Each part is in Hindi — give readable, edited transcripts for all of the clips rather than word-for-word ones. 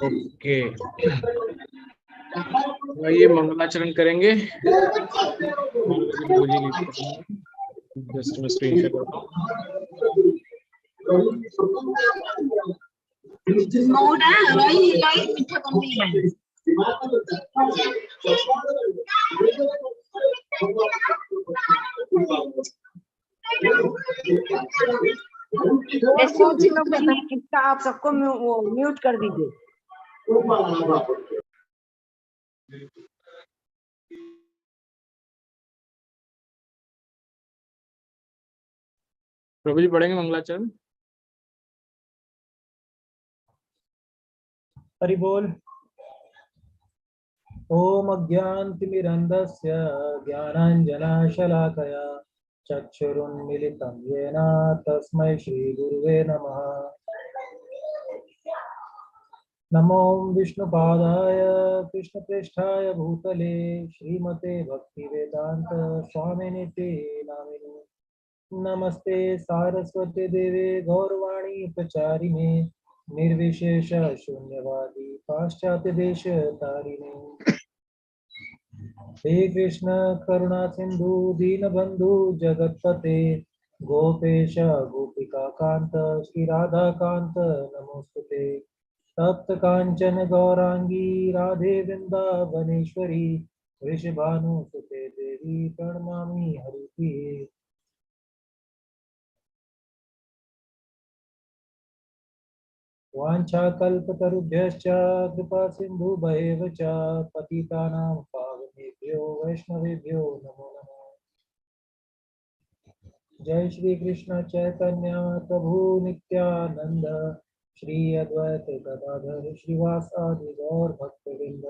ओके, आइए मंगलाचरण करेंगे। जस्ट मैं स्क्रीनशॉट करता हूँ। इसका आप सबको म्यूट कर दीजिए। प्रभु जी पढ़ेंगे मंगलाचरण। हरि बोल। ओम अज्ञानतिमिरन्धस्य ज्ञानाञ्जनशलाकया चक्षुरुन्मिलितं येन तस्मै श्रीगुरुवे नमः। नमो विष्णुपादाय कृष्णप्रेष्ठाय भूतले श्रीमते भक्तिवेदांत स्वामिनिते नामिने। नमस्ते सारस्वती देवे गौरवाणी प्रचारिणे निर्विशेष शून्यवादी पाश्चात्य देश तारिणे। हे कृष्ण करुणा सिंधु दीनबंधु जगतपते गोपेश गोपिका कांत श्री राधा कांत नमोस्तुते। तप्त कांचन गौरांगी राधे वृंदावनेश्वरी वृषभानुसुते देवी प्रणमामि हरिप्रिये। वाञ्छाकल्पतरुभ्यश्च कृपा सिन्धुभ्येव च पतितानां पावनेभ्यो वैष्णवेभ्यो नमो नमः। जय श्री कृष्ण चैतन्य प्रभु नित्यानंद श्री अद्वैत गदाधर श्रीवासादि गौर भक्तवृंद।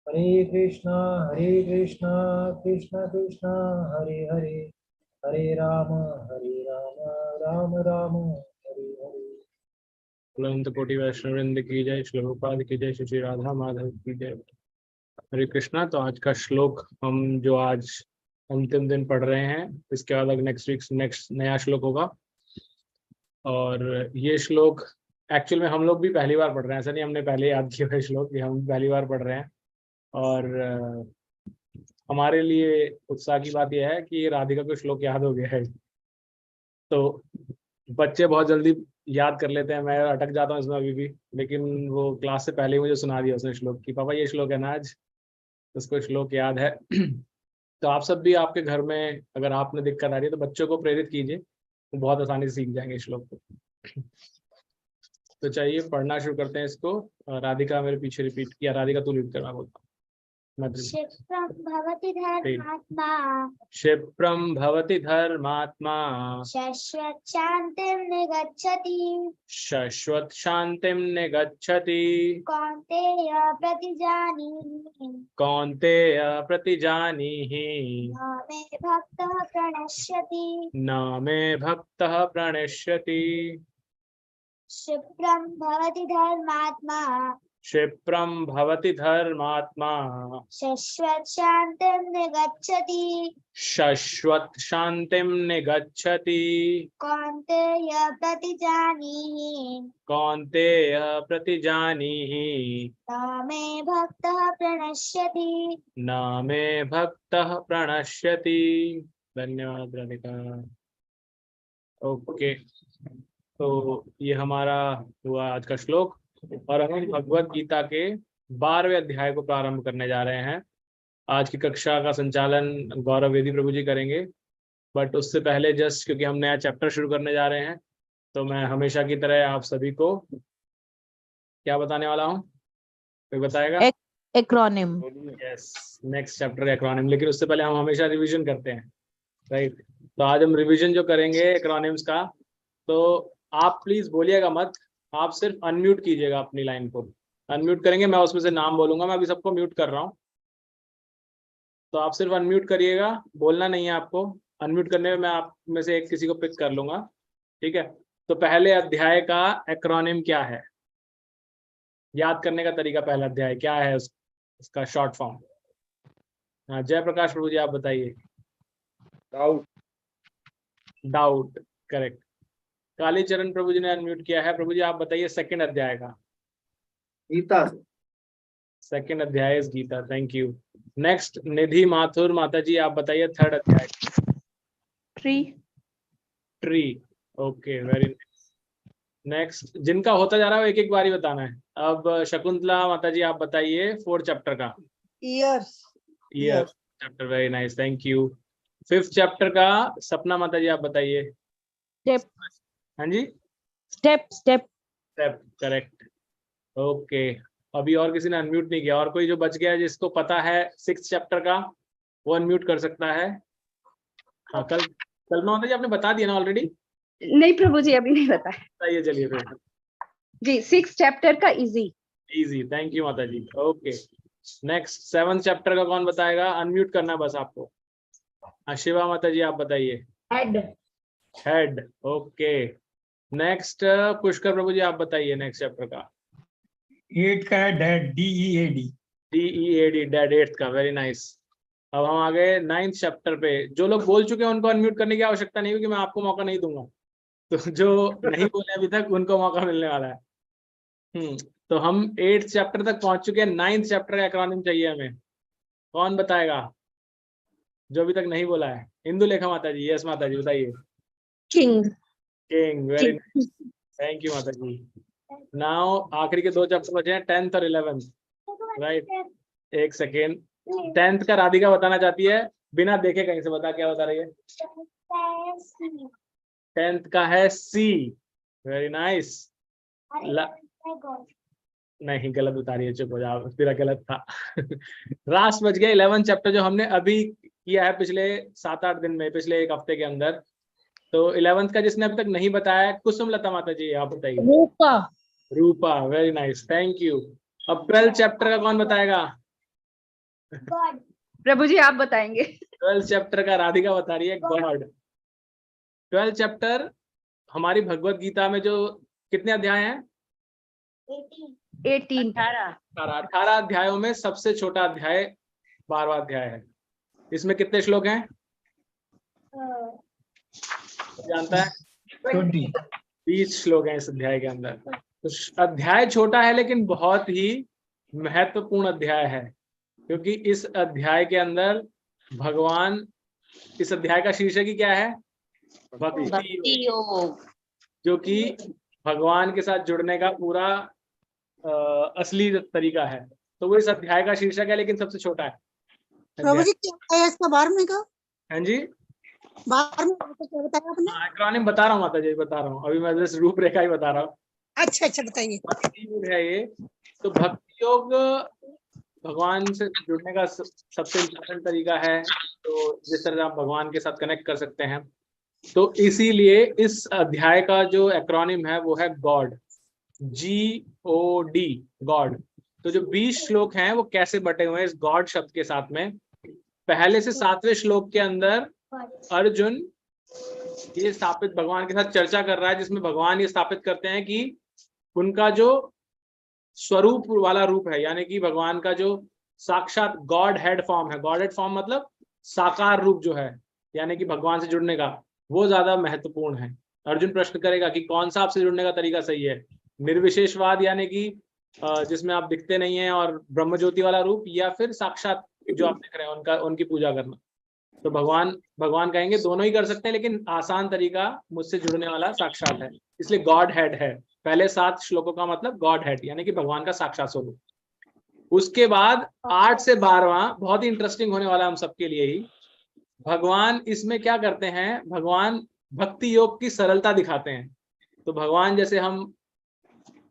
हरे कृष्णा कृष्ण कृष्ण हरे हरे, हरे राम राम राम हरे हरे। अनंत कोटि वैष्णववृंद की जय, श्री प्रभुपाद की जय, श्री राधा माधव की जय। हरे कृष्णा। तो आज का श्लोक हम जो आज अंतिम दिन पढ़ रहे हैं, इसके बाद नेक्स्ट नया श्लोक होगा। और ये श्लोक एक्चुअल में हम लोग भी पहली बार पढ़ रहे हैं, ऐसा नहीं हमने पहले याद किया है श्लोक, ये हम पहली बार पढ़ रहे हैं। और हमारे लिए उत्साह की बात यह है कि राधिका को श्लोक याद हो गया है। तो बच्चे बहुत जल्दी याद कर लेते हैं, मैं अटक जाता हूँ इसमें अभी भी, लेकिन वो क्लास से पहले ही मुझे सुना दिया उसने श्लोक की, पापा ये श्लोक है ना आज, उसको श्लोक याद है। तो आप सब भी आपके घर में अगर आपने दिक्कत आ रही है तो बच्चों को प्रेरित कीजिए, वो बहुत आसानी से सीख जाएंगे श्लोक को। तो चाहिए पढ़ना शुरू करते हैं इसको। राधिका मेरे पीछे रिपीट किया, राधिका तू रीड करना बोलता हूँ। क्षिप्रं भवति धर्मात्मा क्षिप्रं भवति धर्मात्मा शाश्वत शान्तिं निगच्छति शाश्वत शान्तिं निगच्छति कौन्तेय प्रतिजानीहि कौन्तेय प्रतिजानीहि न मे भक्तः प्रणश्यति न मे भक्तः प्रणश्यति। क्षिप्रं भवति धर्मात्मा क्षिप्रं भवति धर्मात्मा शाश्वत शान्तिं निगच्छति शाश्वत शान्तिं निगच्छति कौन्तेय प्रतिजानीहि कौन्तेय प्रतिजानीहि न मे भक्तः प्रणश्यति न मे भक्तः प्रणश्यति। धन्यवाद राधिका। ओके, तो ये हमारा हुआ आज का श्लोक, और हम भगवत गीता के 12वें अध्याय को प्रारंभ करने जा रहे हैं। आज की कक्षा का संचालन गौरव वेदी प्रभु जी करेंगे, बट उससे पहले जस्ट क्योंकि हम नया चैप्टर शुरू करने जा रहे हैं, तो मैं हमेशा की तरह आप सभी को क्या बताने वाला हूँ, कोई बताएगा? Acronym. Yes, next chapter acronym. लेकिन उससे पहले हम हमेशा रिवीजन करते हैं, राइट? तो आज हम रिवीजन जो करेंगे एक्रोनिम्स का, तो आप प्लीज बोलिएगा मत, आप सिर्फ अनम्यूट कीजिएगा अपनी लाइन को। अनम्यूट करेंगे, मैं उसमें से नाम बोलूंगा, मैं अभी सबको म्यूट कर रहा हूँ, तो आप सिर्फ अनम्यूट करिएगा, बोलना नहीं है आपको। अनम्यूट करने में मैं आप में से एक किसी को पिक कर लूंगा, ठीक है? तो पहले अध्याय का एक्रोनिम क्या है, याद करने का तरीका, पहला अध्याय क्या है उसका शॉर्ट फॉर्म? हाँ, जय प्रकाश प्रभु जी आप बताइए। Doubt. Doubt, correct. Kalicharan Prabhu ji ने अनम्यूट किया है। प्रभु जी आप बताइए सेकंड अध्याय का। गीता सेकंड अध्याय is Gita. Thank you. Next Nidhi Mathur माता जी आप बताइए थर्ड अध्याय। Tree. Tree. Okay very nice. Next जिनका होता जा रहा है वो एक एक बारी बताना है। अब शकुंतला माता जी आप बताइए फोर्थ चैप्टर का। Years. Year chapter. Very nice thank you. Fifth chapter का सपना माता जी आप बताइए। स्टेप। हाँ जी step step. Step correct. Okay अभी और किसी ने अनम्यूट नहीं किया। और कोई जो बच गया है जिसको पता है सिक्स्थ चैप्टर का वो अनम्यूट कर सकता है। हाँ कल माता जी आपने बता दिया ना ऑलरेडी। नहीं प्रभु जी अभी नहीं बताया बताइए चलिए फिर। जी। 6 चैप्टर का इजी। इजी थैंक यू माता जी। ओके नेक्स्ट सेवंथ चैप्टर का कौन बताएगा। अनम्यूट करना है बस आपको। हाँ शिवा माता जी आप बताइए। Head. Head. Okay next Pushkar Prabhu ji आप बताइए नेक्स्ट चैप्टर का। 8 का है dad, DEAD। DEAD dead eighth का। Very nice. अब हम आ गए नाइन्थ चैप्टर पे। जो लोग बोल चुके हैं उनको अनम्यूट करने की आवश्यकता नहीं क्योंकि मैं आपको मौका नहीं दूंगा। तो जो नहीं बोले अभी तक उनको मौका मिलने वाला है। तो हम 8th चैप्टर तक पहुंच चुके हैं। 9th चैप्टर का एक्रोनिम चाहिए हमें। कौन बताएगा जो अभी तक नहीं बोला है। इंदु लेखा माता जी। यस माता जी बताइए। King. King. Very nice thank you माता जी। नाउ आखिरी के 2 चैप्टर बचे हैं 10th और 11th। राइट एक सेकेंड। 10th का राधिका बताना चाहती है बिना देखे कहीं से। बता क्या बता रही है। 10th का है सी। Very nice. नहीं गलत बता रही है। चुप हो जाओ तेरा गलत था। लास्ट बच गया 11th चैप्टर जो हमने अभी किया है पिछले 7-8 दिन में, पिछले एक हफ्ते के अंदर। तो 11th का जिसने अभी तक नहीं बताया है कुसुम लता माता जी आप बताइए। रूपा। रूपा। Very nice thank you. अब 12th चैप्टर का कौन बताएगा। गॉड। प्रभु जी आप बताएंगे। 12th चैप्टर का राधिका बता रही है गॉड। 12th चैप्टर हमारी भगवत गीता में जो कितने अध्याय हैं। 18। 18 अध्यायों में सबसे छोटा अध्याय 12वां अध्याय है। इसमें कितने श्लोक हैं जानता है। 20। 20 श्लोक हैं इस अध्याय के अंदर। तो अध्याय छोटा है लेकिन बहुत ही महत्वपूर्ण अध्याय है क्योंकि इस अध्याय के अंदर भगवान, इस अध्याय का शीर्षक ही क्या है। भक्ति योग। जो कि भगवान के साथ जुड़ने का पूरा असली तरीका है। तो वो इस अध्याय का शीर्षक है लेकिन सबसे छोटा है। प्रभु जी क्या है इसका 12वें का। हाँ जी 12वें का क्या बताया आपने। एक्रोनिम बता रहा हूँ माता जी बता रहा हूँ। अभी मैं बस रूपरेखा ही बता रहा हूँ। अच्छा अच्छा बताइए। भक्ति योग है ये। तो भक्ति योग भगवान से जुड़ने का सबसे इम्पोर्टेंट तरीका है। तो जिस तरह आप भगवान के साथ कनेक्ट कर सकते हैं। तो इसीलिए इस अध्याय का जो एक्रोनिम है वो है गॉड। GOD God. तो जो 20 श्लोक हैं वो कैसे बटे हुए हैं इस गॉड शब्द के साथ में। पहले से 7वें श्लोक के अंदर अर्जुन ये स्थापित भगवान के साथ चर्चा कर रहा है जिसमें भगवान ये स्थापित करते हैं कि उनका जो स्वरूप वाला रूप है यानी कि भगवान का जो साक्षात गॉड हेड फॉर्म है। गॉड हेड फॉर्म मतलब साकार रूप जो है यानी कि भगवान से जुड़ने का वो ज्यादा महत्वपूर्ण है। अर्जुन प्रश्न करेगा कि कौन सा आपसे जुड़ने का तरीका सही है। निर्विशेषवाद यानी कि जिसमें आप दिखते नहीं हैं और ब्रह्म ज्योति वाला रूप, या फिर साक्षात जो आप देख रहे हैं उनकी पूजा करना। तो भगवान कहेंगे दोनों ही कर सकते हैं लेकिन आसान तरीका मुझसे जुड़ने वाला साक्षात है। इसलिए गॉड हेड है। पहले 7 श्लोकों का मतलब गॉड हेड यानी कि भगवान का साक्षात स्वरूप। उसके बाद 8 से 12वां बहुत ही इंटरेस्टिंग होने वाला हम सबके लिए ही। भगवान इसमें क्या करते हैं, भगवान भक्ति योग की सरलता दिखाते हैं। तो भगवान जैसे हम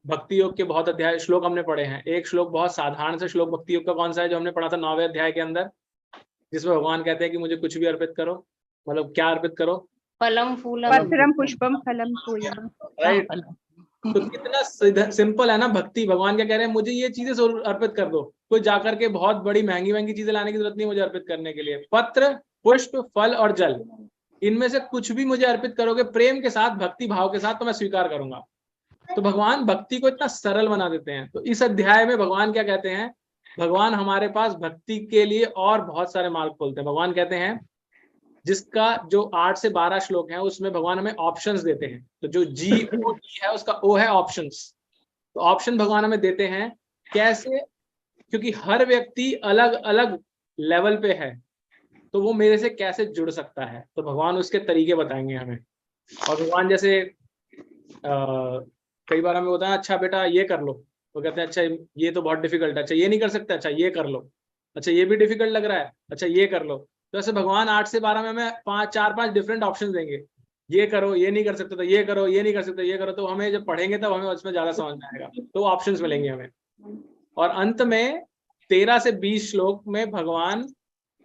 भक्ति योग के बहुत अध्याय श्लोक हमने पढ़े हैं। एक श्लोक बहुत साधारण से श्लोक भक्ति योग का कौन सा है जो हमने पढ़ा था 9वें अध्याय के अंदर, जिसमें भगवान कहते हैं कि मुझे कुछ भी अर्पित करो। मतलब क्या अर्पित करो, फलम फूलम पत्रम पुष्पम फलम फूलम। राइट। तो कितना सिंपल है ना भक्ति। भगवान क्या कह रहे हैं, मुझे ये चीजें अर्पित कर दो। कोई जाकर के बहुत बड़ी महंगी महंगी चीजें लाने की जरूरत नहीं मुझे अर्पित करने के लिए। पत्र, पुष्प, फल और जल, इनमें से कुछ भी मुझे अर्पित करोगे प्रेम के साथ, भक्ति भाव के साथ, तो मैं स्वीकार करूंगा। तो भगवान भक्ति को इतना सरल बना देते हैं। तो इस अध्याय में भगवान क्या कहते हैं, भगवान हमारे पास भक्ति के लिए और बहुत सारे मार्ग खोलते हैं। भगवान कहते हैं जिसका जो 8 से 12 श्लोक है उसमें भगवान हमें ऑप्शंस देते हैं। तो जो GOD है उसका O है ऑप्शंस। तो ऑप्शन भगवान हमें देते हैं कैसे, क्योंकि हर व्यक्ति अलग अलग लेवल पे है, तो वो मेरे से कैसे जुड़ सकता है, तो भगवान उसके तरीके बताएंगे हमें। और भगवान जैसे कई बार हमें होता है अच्छा बेटा ये कर लो, तो कहते हैं अच्छा ये तो बहुत डिफिकल्ट है, अच्छा ये नहीं कर सकते, अच्छा ये कर लो, अच्छा ये भी डिफिकल्ट लग रहा है, अच्छा ये कर लो। तो ऐसे भगवान 8 से 12 में हमें 4-5 डिफरेंट ऑप्शन देंगे, ये करो, ये नहीं कर सकते तो ये करो, ये नहीं कर सकते ये करो। तो हमें जब पढ़ेंगे तब हमें उसमें ज्यादा समझ में आएगा, तो ऑप्शंस मिलेंगे हमें। और अंत में 13 से 20 श्लोक में भगवान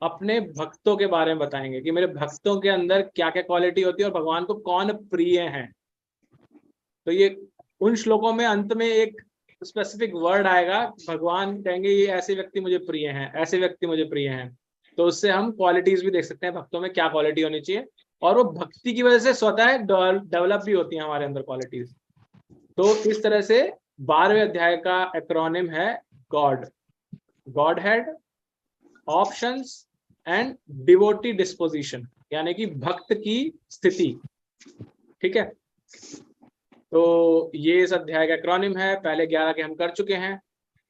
अपने भक्तों के बारे में बताएंगे कि मेरे भक्तों के अंदर क्या क्या क्वालिटी होती है और भगवान को कौन प्रिय है। तो ये उन श्लोकों में अंत में एक स्पेसिफिक वर्ड आएगा, भगवान कहेंगे ये ऐसे व्यक्ति मुझे प्रिय हैं, ऐसे व्यक्ति मुझे प्रिय हैं। तो उससे हम क्वालिटीज भी देख सकते हैं भक्तों में क्या क्वालिटी होनी चाहिए, और वो भक्ति की वजह से स्वतः डेवलप भी होती है हमारे अंदर क्वालिटीज। तो इस तरह से 12वें अध्याय का एक्रोनिम है God, God head, options and devotee disposition, यानी कि भक्त की स्थिति। ठीक है, तो ये इस अध्याय का एक्रोनिम है। पहले 11 के हम कर चुके हैं।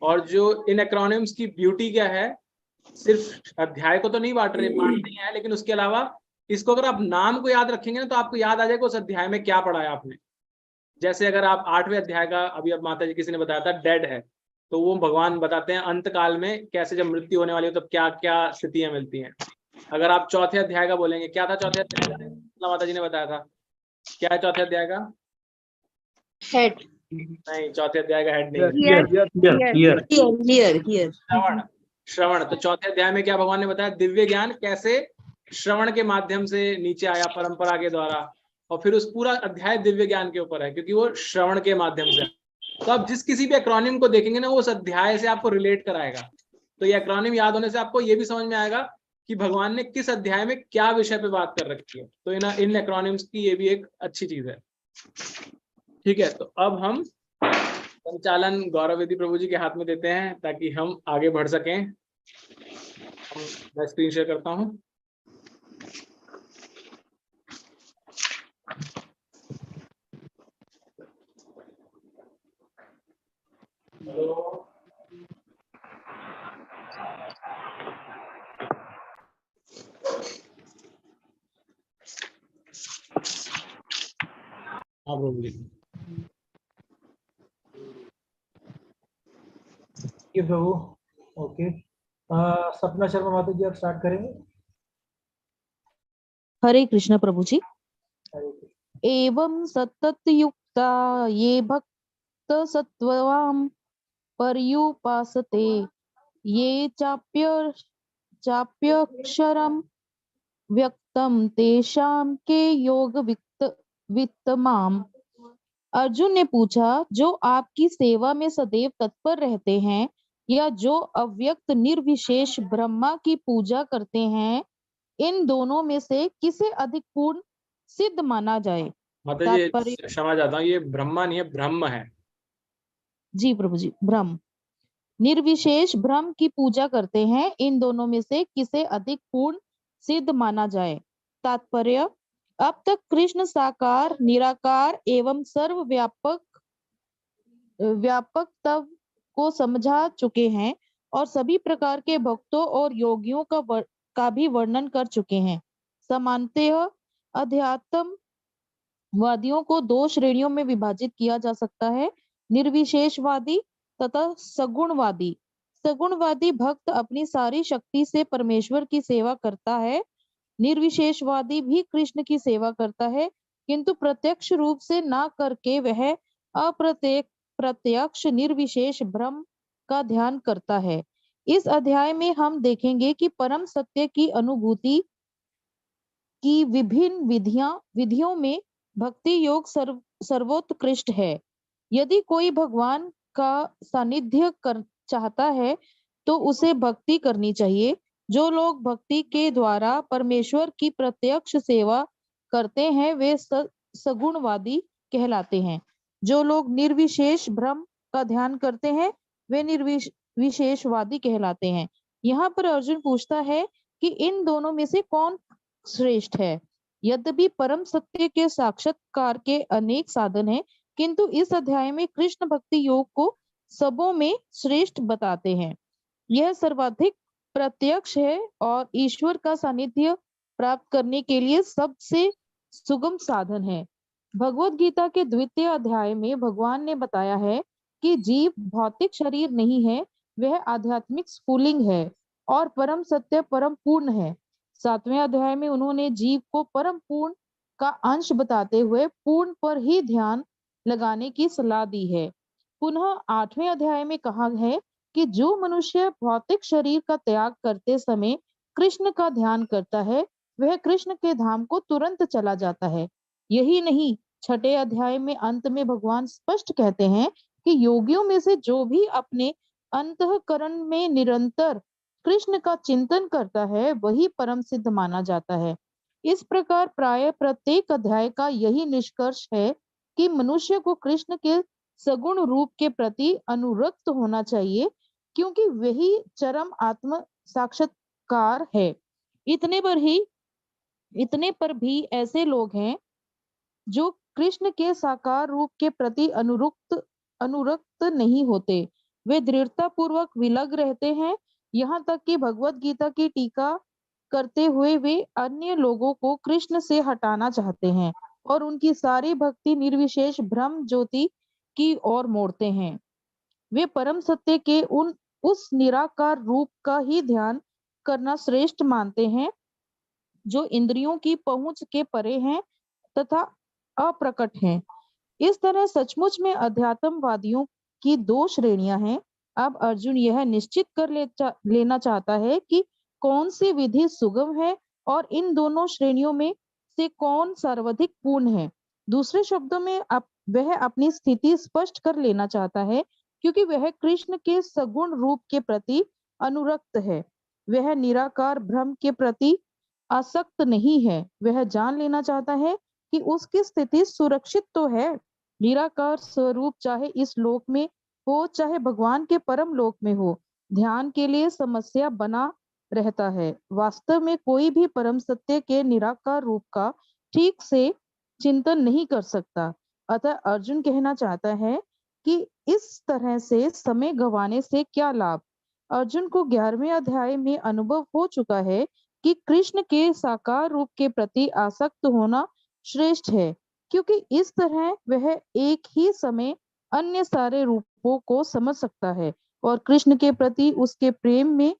और जो इन एक्रोनिम्स की ब्यूटी क्या है, सिर्फ अध्याय को तो नहीं बांटते हैं, लेकिन उसके अलावा इसको अगर आप नाम को याद रखेंगे ना तो आपको याद आ जाएगा उस अध्याय में क्या पढ़ा है आपने। जैसे अगर आप 8वें अध्याय का, अभी अब माता जी किसी ने बताया था डेड है, तो वो भगवान बताते हैं अंत काल में कैसे जब मृत्यु होने वाली हो तब क्या क्या स्थितियां मिलती हैं। अगर आप चौथे अध्याय का बोलेंगे, क्या था चौथे अध्याय का, माता जी ने बताया था क्या है चौथे अध्याय का? हेड, नहीं, चौथे अध्याय का हेड नहीं, हियर श्रवण। श्रवण, तो चौथे अध्याय में क्या भगवान ने बताया, दिव्य ज्ञान कैसे श्रवण के माध्यम से नीचे आया परंपरा के द्वारा। और फिर उस पूरा अध्याय दिव्य ज्ञान के ऊपर है, क्योंकि वो श्रवण के माध्यम से। तो आप जिस किसी भी एक्रोनिम को देखेंगे ना, वो उस अध्याय से आपको रिलेट कराएगा। तो ये एक्रोनिम याद होने से आपको ये भी समझ में आएगा कि भगवान ने किस अध्याय में क्या विषय पे बात कर रखी है। तो इन एक्रोनिम्स की ये भी एक अच्छी चीज है। ठीक है, तो अब हम संचालन गौरव वेदी प्रभु जी के हाथ में देते हैं ताकि हम आगे बढ़ सकें। मैं स्क्रीन शेयर करता हूं। हाँ प्रभु जी। प्रभु ओके, सपना शर्मा माता जी आप स्टार्ट करेंगे। हरे कृष्ण प्रभु जी। हरे कृष्ण। एवं सतत युक्ता ये भक्त सत्ववाम पर्युपासते ये चाप्यक्षरम व्यक्तम तेषाम के योग वित्तमाम। अर्जुन ने पूछा, जो आपकी सेवा में सदैव तत्पर रहते हैं या जो अव्यक्त निर्विशेष ब्रह्मा की पूजा करते हैं, इन दोनों में से किसे अधिक पूर्ण सिद्ध माना जाए? माता जी क्षमा चाहता हूँ, ये ब्रह्मा नहीं है, ब्रह्म है। जी प्रभु जी, ब्रह्म निर्विशेष ब्रह्म की पूजा करते हैं, इन दोनों में से किसे अधिक पूर्ण सिद्ध माना जाए? तात्पर्य, अब तक कृष्ण साकार, निराकार एवं व्यापक तब को समझा चुके हैं और सभी प्रकार के भक्तों और योगियों का भी वर्णन कर चुके हैं। सामान्यतः अध्यात्मवादियों को 2 श्रेणियों में विभाजित किया जा सकता है, निर्विशेषवादी तथा सगुणवादी। सगुणवादी भक्त अपनी सारी शक्ति से परमेश्वर की सेवा करता है। निर्विशेषवादी भी कृष्ण की सेवा करता है, किंतु प्रत्यक्ष रूप से ना करके वह प्रत्यक्ष निर्विशेष ब्रह्म का ध्यान करता है। इस अध्याय में हम देखेंगे कि परम सत्य की अनुभूति की विभिन्न विधियों में भक्ति योग सर्वोत्कृष्ट है। यदि कोई भगवान का सानिध्य चाहता है तो उसे भक्ति करनी चाहिए। जो लोग भक्ति के द्वारा परमेश्वर की प्रत्यक्ष सेवा करते हैं वे सगुणवादी कहलाते हैं। जो लोग निर्विशेष ब्रह्म का ध्यान करते हैं वे निर्विशेषवादी कहलाते हैं। यहाँ पर अर्जुन पूछता है कि इन दोनों में से कौन श्रेष्ठ है। यद्यपि परम सत्य के साक्षात्कार के अनेक साधन हैं, किंतु इस अध्याय में कृष्ण भक्ति योग को सबों में श्रेष्ठ बताते हैं। यह सर्वाधिक प्रत्यक्ष है और ईश्वर का सानिध्य प्राप्त करने के लिए सबसे सुगम साधन है। भगवत गीता के द्वितीय अध्याय में भगवान ने बताया है कि जीव भौतिक शरीर नहीं है, वह आध्यात्मिक स्फुलिंग है और परम सत्य परम पूर्ण है। 7वें अध्याय में उन्होंने जीव को परम पूर्ण का अंश बताते हुए पूर्ण पर ही ध्यान लगाने की सलाह दी है। पुनः 8वें अध्याय में कहा है कि जो मनुष्य भौतिक शरीर का त्याग करते समय कृष्ण का ध्यान करता है, वह कृष्ण के धाम को तुरंत चला जाता है। यही नहीं, 6ठे अध्याय में अंत में भगवान स्पष्ट कहते हैं कि योगियों में से जो भी अपने अंतःकरण में निरंतर कृष्ण का चिंतन करता है, वही परम सिद्ध माना जाता है। इस प्रकार प्राय प्रत्येक अध्याय का यही निष्कर्ष है कि मनुष्य को कृष्ण के सगुण रूप के प्रति अनुरक्त होना चाहिए, क्योंकि वही चरम आत्म साक्षात्कार है। इतने पर भी ऐसे लोग हैं जो कृष्ण के साकार रूप के प्रति अनुरक्त नहीं होते। वे दृढ़ता पूर्वक विलग रहते हैं, यहाँ तक कि भगवत गीता की टीका करते हुए वे अन्य लोगों को कृष्ण से हटाना चाहते हैं और उनकी सारी भक्ति निर्विशेष ब्रह्म ज्योति की ओर मोड़ते हैं। वे परम सत्य के उस निराकार रूप का ही ध्यान करना श्रेष्ठ मानते हैं, जो इंद्रियों की पहुंच के परे हैं तथा अप्रकट हैं। इस तरह सचमुच में अध्यात्मवादियों की 2 श्रेणियां हैं। अब अर्जुन यह निश्चित कर लेना चाहता है कि कौन सी विधि सुगम है और इन दोनों श्रेणियों में से कौन सर्वाधिक पूर्ण है। दूसरे शब्दों में वह अपनी स्थिति स्पष्ट कर लेना चाहता है, क्योंकि वह कृष्ण के सगुण रूप के प्रति अनुरक्त है। वह निराकार ब्रह्म के प्रति आसक्त नहीं है। वह जान लेना चाहता है कि उसकी स्थिति सुरक्षित तो है। निराकार स्वरूप चाहे इस लोक में हो चाहे भगवान के परम लोक में हो, ध्यान के लिए समस्या बना रहता है। वास्तव में कोई भी परम सत्य के निराकार रूप का ठीक से चिंतन नहीं कर सकता। अतः अर्जुन कहना चाहता है कि इस तरह से समय गंवाने से क्या लाभ। अर्जुन को 11वें अध्याय में अनुभव हो चुका है कि कृष्ण के साकार रूप के प्रति आसक्त होना श्रेष्ठ है, क्योंकि इस तरह वह एक ही समय अन्य सारे रूपों को समझ सकता है और कृष्ण के प्रति उसके प्रेम में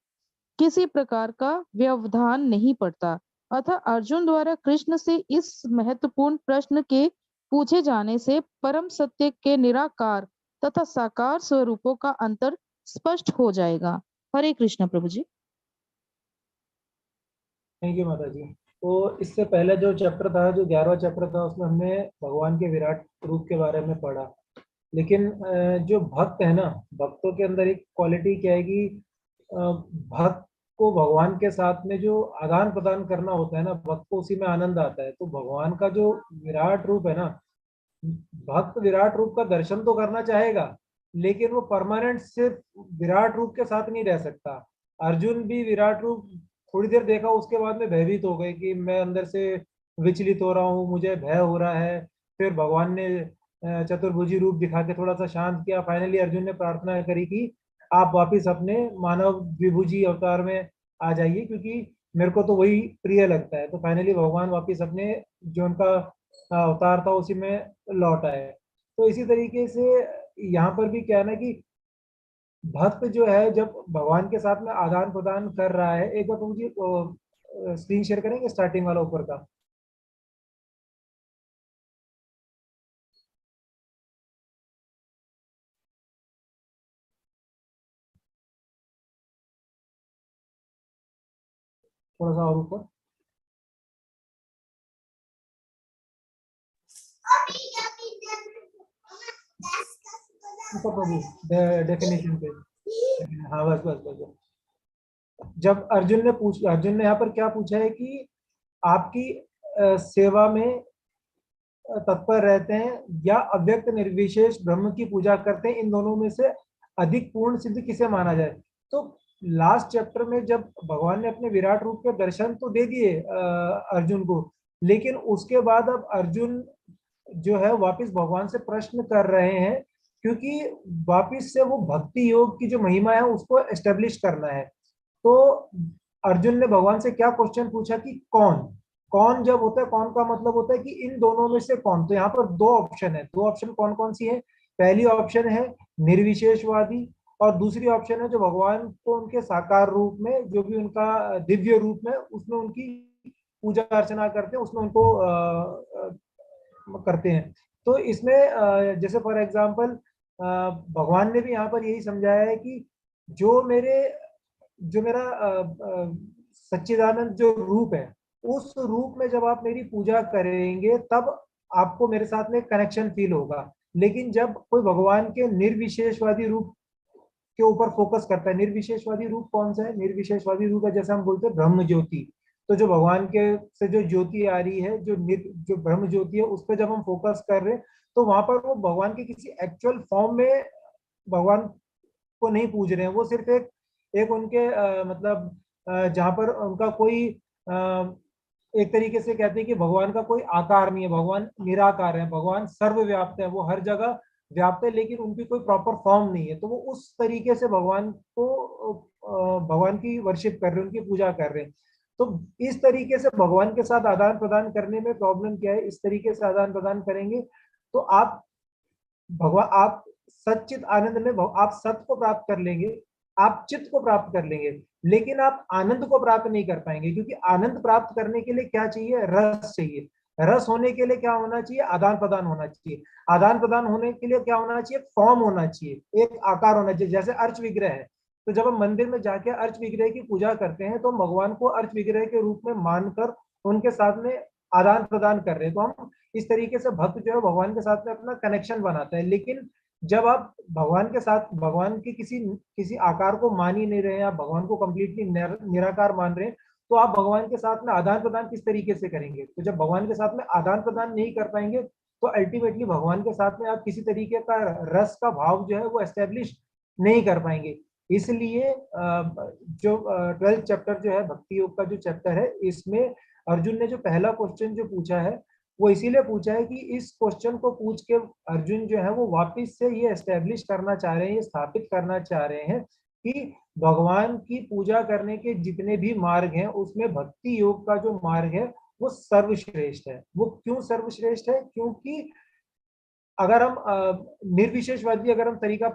किसी प्रकार का व्यवधान नहीं पड़ता। अतः अर्जुन द्वारा कृष्ण से इस महत्वपूर्ण प्रश्न के पूछे जाने से परम सत्य के निराकार तथा साकार स्वरूपों का अंतर स्पष्ट हो जाएगा। हरे कृष्ण प्रभु जी। थैंक यू माता जी। तो इससे पहले जो चैप्टर था, जो 11वां चैप्टर था, उसमें हमने भगवान के विराट रूप के बारे में पढ़ा। लेकिन जो भक्त है ना, भक्तों के अंदर एक क्वालिटी क्या है कि भक्त को भगवान के साथ में जो आदान प्रदान करना होता है ना, भक्त को उसी में आनंद आता है। तो भगवान का जो विराट रूप है ना, भक्त विराट रूप का दर्शन तो करना चाहेगा, लेकिन वो परमानेंट सिर्फ विराट रूप के साथ नहीं रह सकता। अर्जुन भी विराट रूप थोड़ी देर देखा, उसके बाद में भयभीत हो गए कि मैं अंदर से विचलित हो रहा हूँ, मुझे भय हो रहा है। फिर भगवान ने चतुर्भुजी रूप दिखा के थोड़ा सा शांत किया। फाइनली अर्जुन ने प्रार्थना करी कि आप वापिस अपने मानव द्विभुजी अवतार में आ जाइए, क्योंकि मेरे को तो वही प्रिय लगता है। तो फाइनली भगवान वापिस अपने जो उनका अवतार था उसी में लौट आए। तो इसी तरीके से यहाँ पर भी क्या है ना कि भक्त जो है जब भगवान के साथ में आदान प्रदान कर रहा है, एक बार मुझे स्क्रीन शेयर करेंगे स्टार्टिंग वाला ऊपर का। थोड़ा सा और ऊपर प्रभु डेफिनेशन पे। हाँ बस बस बस। जब अर्जुन ने यहाँ पर क्या पूछा है कि आपकी सेवा में तत्पर रहते हैं या अव्यक्त निर्विशेष ब्रह्म की पूजा करते हैं, इन दोनों में से अधिक पूर्ण सिद्ध किसे माना जाए। तो लास्ट चैप्टर में जब भगवान ने अपने विराट रूप के दर्शन तो दे दिए अर्जुन को, लेकिन उसके बाद अब अर्जुन जो है वापस भगवान से प्रश्न कर रहे हैं, क्योंकि वापस से वो भक्ति योग की जो महिमा है उसको एस्टेब्लिश करना है। तो अर्जुन ने भगवान से क्या क्वेश्चन पूछा कि कौन कौन जब होता है, कौन का मतलब होता है कि इन दोनों में से कौन। तो यहाँ पर दो ऑप्शन है। दो ऑप्शन कौन कौन सी है? पहली ऑप्शन है निर्विशेषवादी, और दूसरी ऑप्शन है जो भगवान को उनके साकार रूप में, जो भी उनका दिव्य रूप में, उसमें उनकी पूजा अर्चना करते हैं, उसमें उनको करते हैं। तो इसमें जैसे फॉर एग्जांपल भगवान ने भी यहाँ पर यही समझाया है कि जो मेरा सच्चिदानंद जो रूप है, उस रूप में जब आप मेरी पूजा करेंगे तब आपको मेरे साथ में कनेक्शन फील होगा। लेकिन जब कोई भगवान के निर्विशेषवादी रूप के ऊपर फोकस करता है, निर्विशेषवादी रूप कौन सा है? निर्विशेषवादी रूप है जैसे हम बोलते हैं ब्रह्म ज्योति। तो जो भगवान के से जो ज्योति आ रही है, जो ब्रह्म ज्योति है, उस पर जब हम फोकस कर रहे हैं तो वहां पर वो भगवान के किसी एक्चुअल फॉर्म में भगवान को नहीं पूज रहे हैं। वो सिर्फ एक उनके मतलब जहाँ पर उनका कोई एक तरीके से कहते हैं कि भगवान का कोई आकार नहीं है, भगवान निराकार है, भगवान सर्वव्याप्त है, वो हर जगह व्याप्त है, लेकिन उनकी कोई प्रॉपर फॉर्म नहीं है। तो वो उस तरीके से भगवान की वर्शिप कर रहे हैं, उनकी पूजा कर रहे हैं। तो इस तरीके से भगवान के साथ आदान प्रदान करने में प्रॉब्लम क्या है? इस तरीके से आदान प्रदान करेंगे तो आप सच्चित आनंद में आप सत्य को प्राप्त कर लेंगे, आप चित्त को प्राप्त कर लेंगे, लेकिन आप आनंद को प्राप्त नहीं कर पाएंगे। क्योंकि आनंद प्राप्त करने के लिए क्या चाहिए? रस चाहिए। रस होने के लिए क्या होना चाहिए? आदान प्रदान होना चाहिए। आदान प्रदान होने के लिए क्या होना चाहिए? फॉर्म होना चाहिए, एक आकार होना चाहिए। जैसे अर्च विग्रह है, तो जब हम मंदिर में जाके अर्च विग्रह की पूजा करते हैं तो भगवान को अर्च विग्रह के रूप में मानकर उनके साथ में आदान प्रदान कर रहे हैं। तो हम इस तरीके से भक्त जो है भगवान के साथ में अपना कनेक्शन बनाता है। लेकिन जब आप भगवान के साथ भगवान के किसी आकार को मान ही नहीं रहे हैं, आप भगवान को कंप्लीटली निराकार मान रहे हैं, तो आप भगवान के साथ में आदान प्रदान किस तरीके से करेंगे? तो जब भगवान के साथ में आदान प्रदान नहीं कर पाएंगे तो अल्टीमेटली भगवान के साथ में आप किसी तरीके का रस का भाव जो है वो एस्टेब्लिश नहीं कर पाएंगे। इसलिए जो 12th चैप्टर जो है भक्ति योग का जो चैप्टर है, इसमें अर्जुन ने जो पहला क्वेश्चन जो पूछा है वो इसीलिए पूछा है कि इस क्वेश्चन को पूछ के अर्जुन जो है वो वापस से ये एस्टेब्लिश करना चाह रहे हैं, ये स्थापित करना चाह रहे हैं कि भगवान की पूजा करने के जितने भी मार्ग हैं उसमें भक्ति योग का जो मार्ग है वो सर्वश्रेष्ठ है। वो क्यों सर्वश्रेष्ठ है? क्योंकि अगर हम निर्विशेषवादी अगर हम तरीका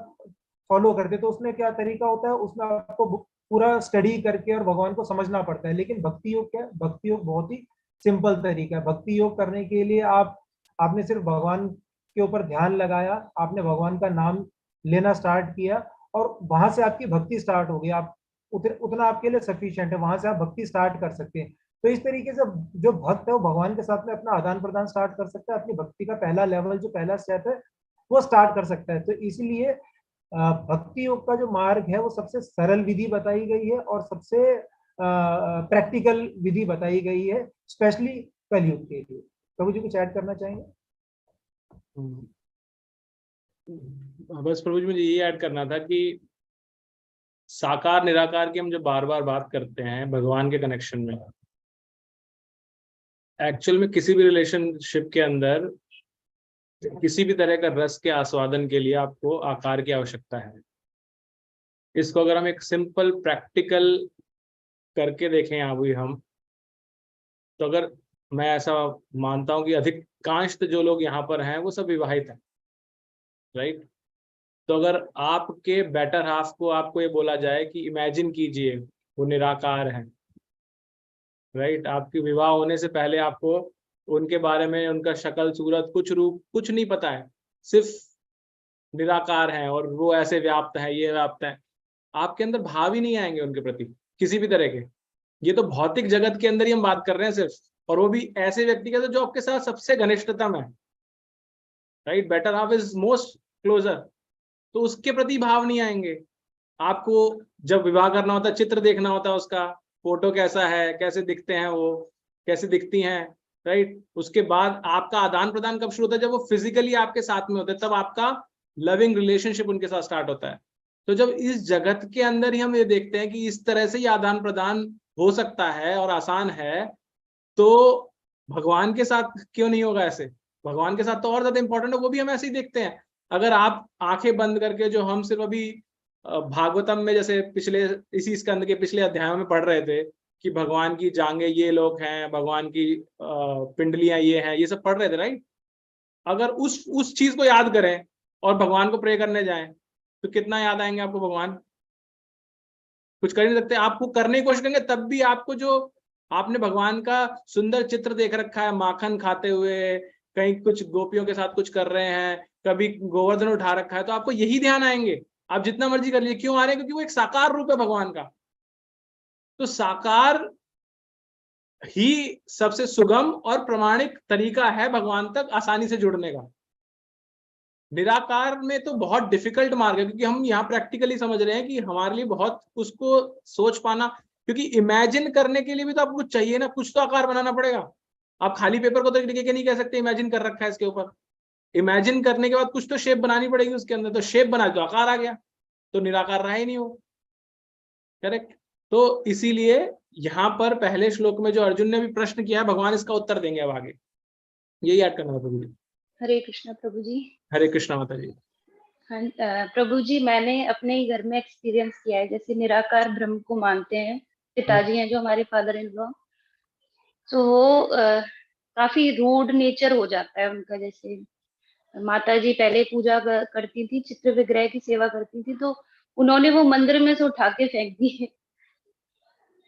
फॉलो करते तो उसमें क्या तरीका होता है? उसमें आपको पूरा स्टडी करके और भगवान को समझना पड़ता है। लेकिन भक्ति योग क्या है? भक्ति योग बहुत ही सिंपल तरीका है। भक्ति योग करने के लिए आपने सिर्फ भगवान के ऊपर ध्यान लगाया, आपने भगवान का नाम लेना स्टार्ट किया और वहां से आपकी भक्ति स्टार्ट हो गई। आप उतना आपके लिए सफिशिएंट है, वहां से आप भक्ति स्टार्ट कर सकते हैं। तो इस तरीके से जो भक्त है वो भगवान के साथ में अपना आदान प्रदान स्टार्ट कर सकता है, अपनी भक्ति का पहला लेवल जो पहला स्टेप है वो स्टार्ट कर सकता है। तो इसलिए भक्ति योग का जो मार्ग है वो सबसे सरल विधि बताई गई है और सबसे प्रैक्टिकल विधि बताई गई है, स्पेशली कलयुग के लिए। प्रभु जी कुछ ऐड करना चाहेंगे? बस प्रभु जी मुझे ये ऐड करना था कि साकार निराकार की हम जब बार बार बात करते हैं भगवान के कनेक्शन में, एक्चुअल में किसी भी रिलेशनशिप के अंदर किसी भी तरह का रस के आस्वादन के लिए आपको आकार की आवश्यकता है। इसको अगर हम एक सिंपल प्रैक्टिकल करके देखें अभी हम, तो अगर मैं ऐसा मानता हूं कि अधिकांश जो लोग यहाँ पर हैं वो सब विवाहित हैं, राइट? तो अगर आपके बेटर हाफ को आपको ये बोला जाए कि इमेजिन कीजिए वो निराकार है, राइट? आपके विवाह होने से पहले आपको उनके बारे में, उनका शक्ल सूरत कुछ रूप कुछ नहीं पता है, सिर्फ निराकार है और वो ऐसे व्याप्त है, ये व्याप्त है, आपके अंदर भाव ही नहीं आएंगे उनके प्रति किसी भी तरह के। ये तो भौतिक जगत के अंदर ही हम बात कर रहे हैं सिर्फ, और वो भी ऐसे व्यक्ति का जो आपके साथ सबसे घनिष्ठतम है, right? Better half is most closer, तो उसके प्रति भाव नहीं आएंगे। आपको जब विवाह करना होता है चित्र देखना होता है, उसका फोटो कैसा है, कैसे दिखते हैं वो, कैसे दिखती हैं, राइट? उसके बाद आपका आदान प्रदान कब शुरू होता है? जब वो फिजिकली आपके साथ में होते हैं, तब आपका लविंग रिलेशनशिप उनके साथ स्टार्ट होता है। तो जब इस जगत के अंदर ही हम ये देखते हैं कि इस तरह से ही आदान प्रदान हो सकता है और आसान है, तो भगवान के साथ क्यों नहीं होगा ऐसे? भगवान के साथ तो और ज्यादा इंपॉर्टेंट है, वो भी हम ऐसे ही देखते हैं। अगर आप आंखें बंद करके, जो हम सिर्फ अभी भागवतम में जैसे पिछले इसी स्कंद के पिछले अध्यायों में पढ़ रहे थे कि भगवान की जांघें ये लोग हैं, भगवान की पिंडलियां ये हैं, ये सब पढ़ रहे थे, राइट? अगर उस चीज को याद करें और भगवान को प्रे करने जाएं तो कितना याद आएंगे आपको भगवान? कुछ कर नहीं सकते। आपको करने की कोशिश करेंगे तब भी आपको, जो आपने भगवान का सुंदर चित्र देख रखा है माखन खाते हुए, कहीं कुछ गोपियों के साथ कुछ कर रहे हैं, कभी गोवर्धन उठा रखा है, तो आपको यही ध्यान आएंगे। आप जितना मर्जी कर लीजिए, क्यों आ रहे हैं? क्योंकि वो एक साकार रूप है भगवान का। तो साकार ही सबसे सुगम और प्रमाणिक तरीका है भगवान तक आसानी से जुड़ने का। निराकार में तो बहुत डिफिकल्ट मार्ग है, क्योंकि हम यहाँ प्रैक्टिकली समझ रहे हैं कि हमारे लिए बहुत उसको सोच पाना, क्योंकि इमेजिन करने के लिए भी तो आपको कुछ चाहिए ना, कुछ तो आकार बनाना पड़ेगा। आप खाली पेपर को तो लिख के नहीं कह सकते इमेजिन कर रखा है इसके ऊपर। इमेजिन करने के बाद कुछ तो शेप बनानी पड़ेगी उसके अंदर, तो शेप बना तो आकार आ गया, तो निराकार रहा ही नहीं हो। करेक्ट। तो इसीलिए यहाँ पर पहले श्लोक में जो अर्जुन ने भी प्रश्न किया है, भगवान इसका उत्तर देंगे अब आगे। यही याद करना है प्रभु जी। हरे कृष्णा प्रभु जी। हरे कृष्णा माता जी। हाँ प्रभु जी, मैंने अपने ही घर में एक्सपीरियंस किया है। जैसे निराकार ब्रह्म को मानते हैं पिताजी हैं जो हमारे फादर इन लॉ, तो वो काफी रूड नेचर हो जाता है उनका। जैसे माता जी पहले पूजा करती थी, चित्र विग्रह की सेवा करती थी, तो उन्होंने वो मंदिर में से उठा के फेंक दिए।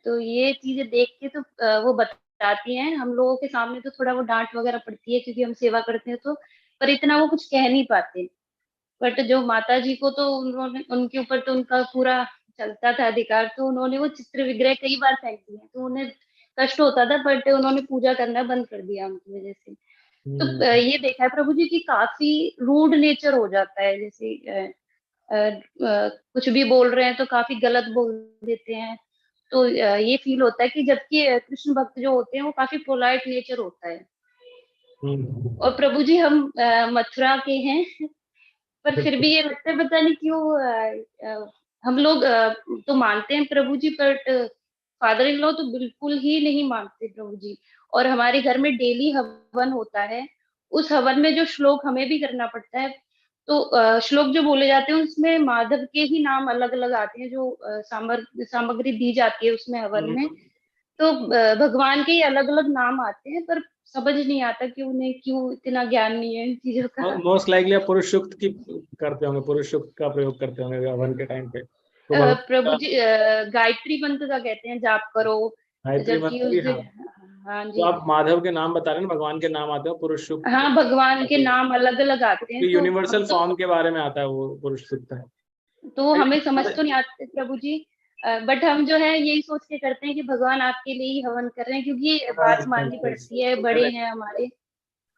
तो ये चीजें देख के तो वो बताती हैं। हम लोगों के सामने तो थोड़ा वो डांट वगैरह पड़ती है क्योंकि हम सेवा करते हैं, तो पर इतना वो कुछ कह नहीं पाते। बट जो माता जी को तो उन्होंने, उनके ऊपर तो उनका पूरा चलता था अधिकार, तो उन्होंने वो चित्र विग्रह कई बार फेंक दिए, तो उन्हें कष्ट होता था, बट उन्होंने पूजा करना बंद कर दिया उनकी वजह से। तो ये देखा है प्रभु जी कि काफी रूड नेचर हो जाता है। जैसे कुछ भी बोल रहे हैं तो काफी गलत बोल देते हैं। तो ये फील होता है कि जबकि कृष्ण भक्त जो होते हैं वो काफी पोलाइट नेचर होता है। और प्रभु जी हम मथुरा के हैं, पर फिर भी ये लगता है पता नहीं क्यों हम लोग तो मानते हैं प्रभु जी, बट फादर इन लॉ तो बिल्कुल ही नहीं मानते प्रभु जी। और हमारे घर में डेली हवन होता है, उस हवन में जो श्लोक हमें भी करना पड़ता है, तो श्लोक जो बोले जाते हैं उसमें माधव के ही नाम अलग अलग आते हैं। जो सामग्री दी जाती है उसमें हवन में, तो भगवान के ही अलग अलग नाम आते हैं, पर समझ नहीं आता कि उन्हें क्यों इतना ज्ञान नहीं है इन चीजों का। मोस्ट लाइकली आप पुरुष सूक्त की करते होंगे, पुरुष सूक्त का प्रयोग करते होंगे हवन के टाइम पे। तो प्रभु जी गायत्री मंत्र का कहते हैं जाप करो, गायत्री जबकि मंत्र उस भी, दिन, हाँ। हाँ तो जी, आप माधव के नाम बता रहे हैं, भगवान के नाम आते हैं पुरुष सूक्त। हाँ भगवान के नाम अलग अलग आते हैं। तो यूनिवर्सल फॉर्म के बारे में आता है वो पुरुष सूक्त है। तो हमें समझ तो नहीं आते प्रभु जी, बट हम जो है यही सोच के करते हैं कि भगवान आपके लिए ही हवन कर रहे हैं, क्योंकि ये बात माननी पड़ती है, बड़े हैं हमारे।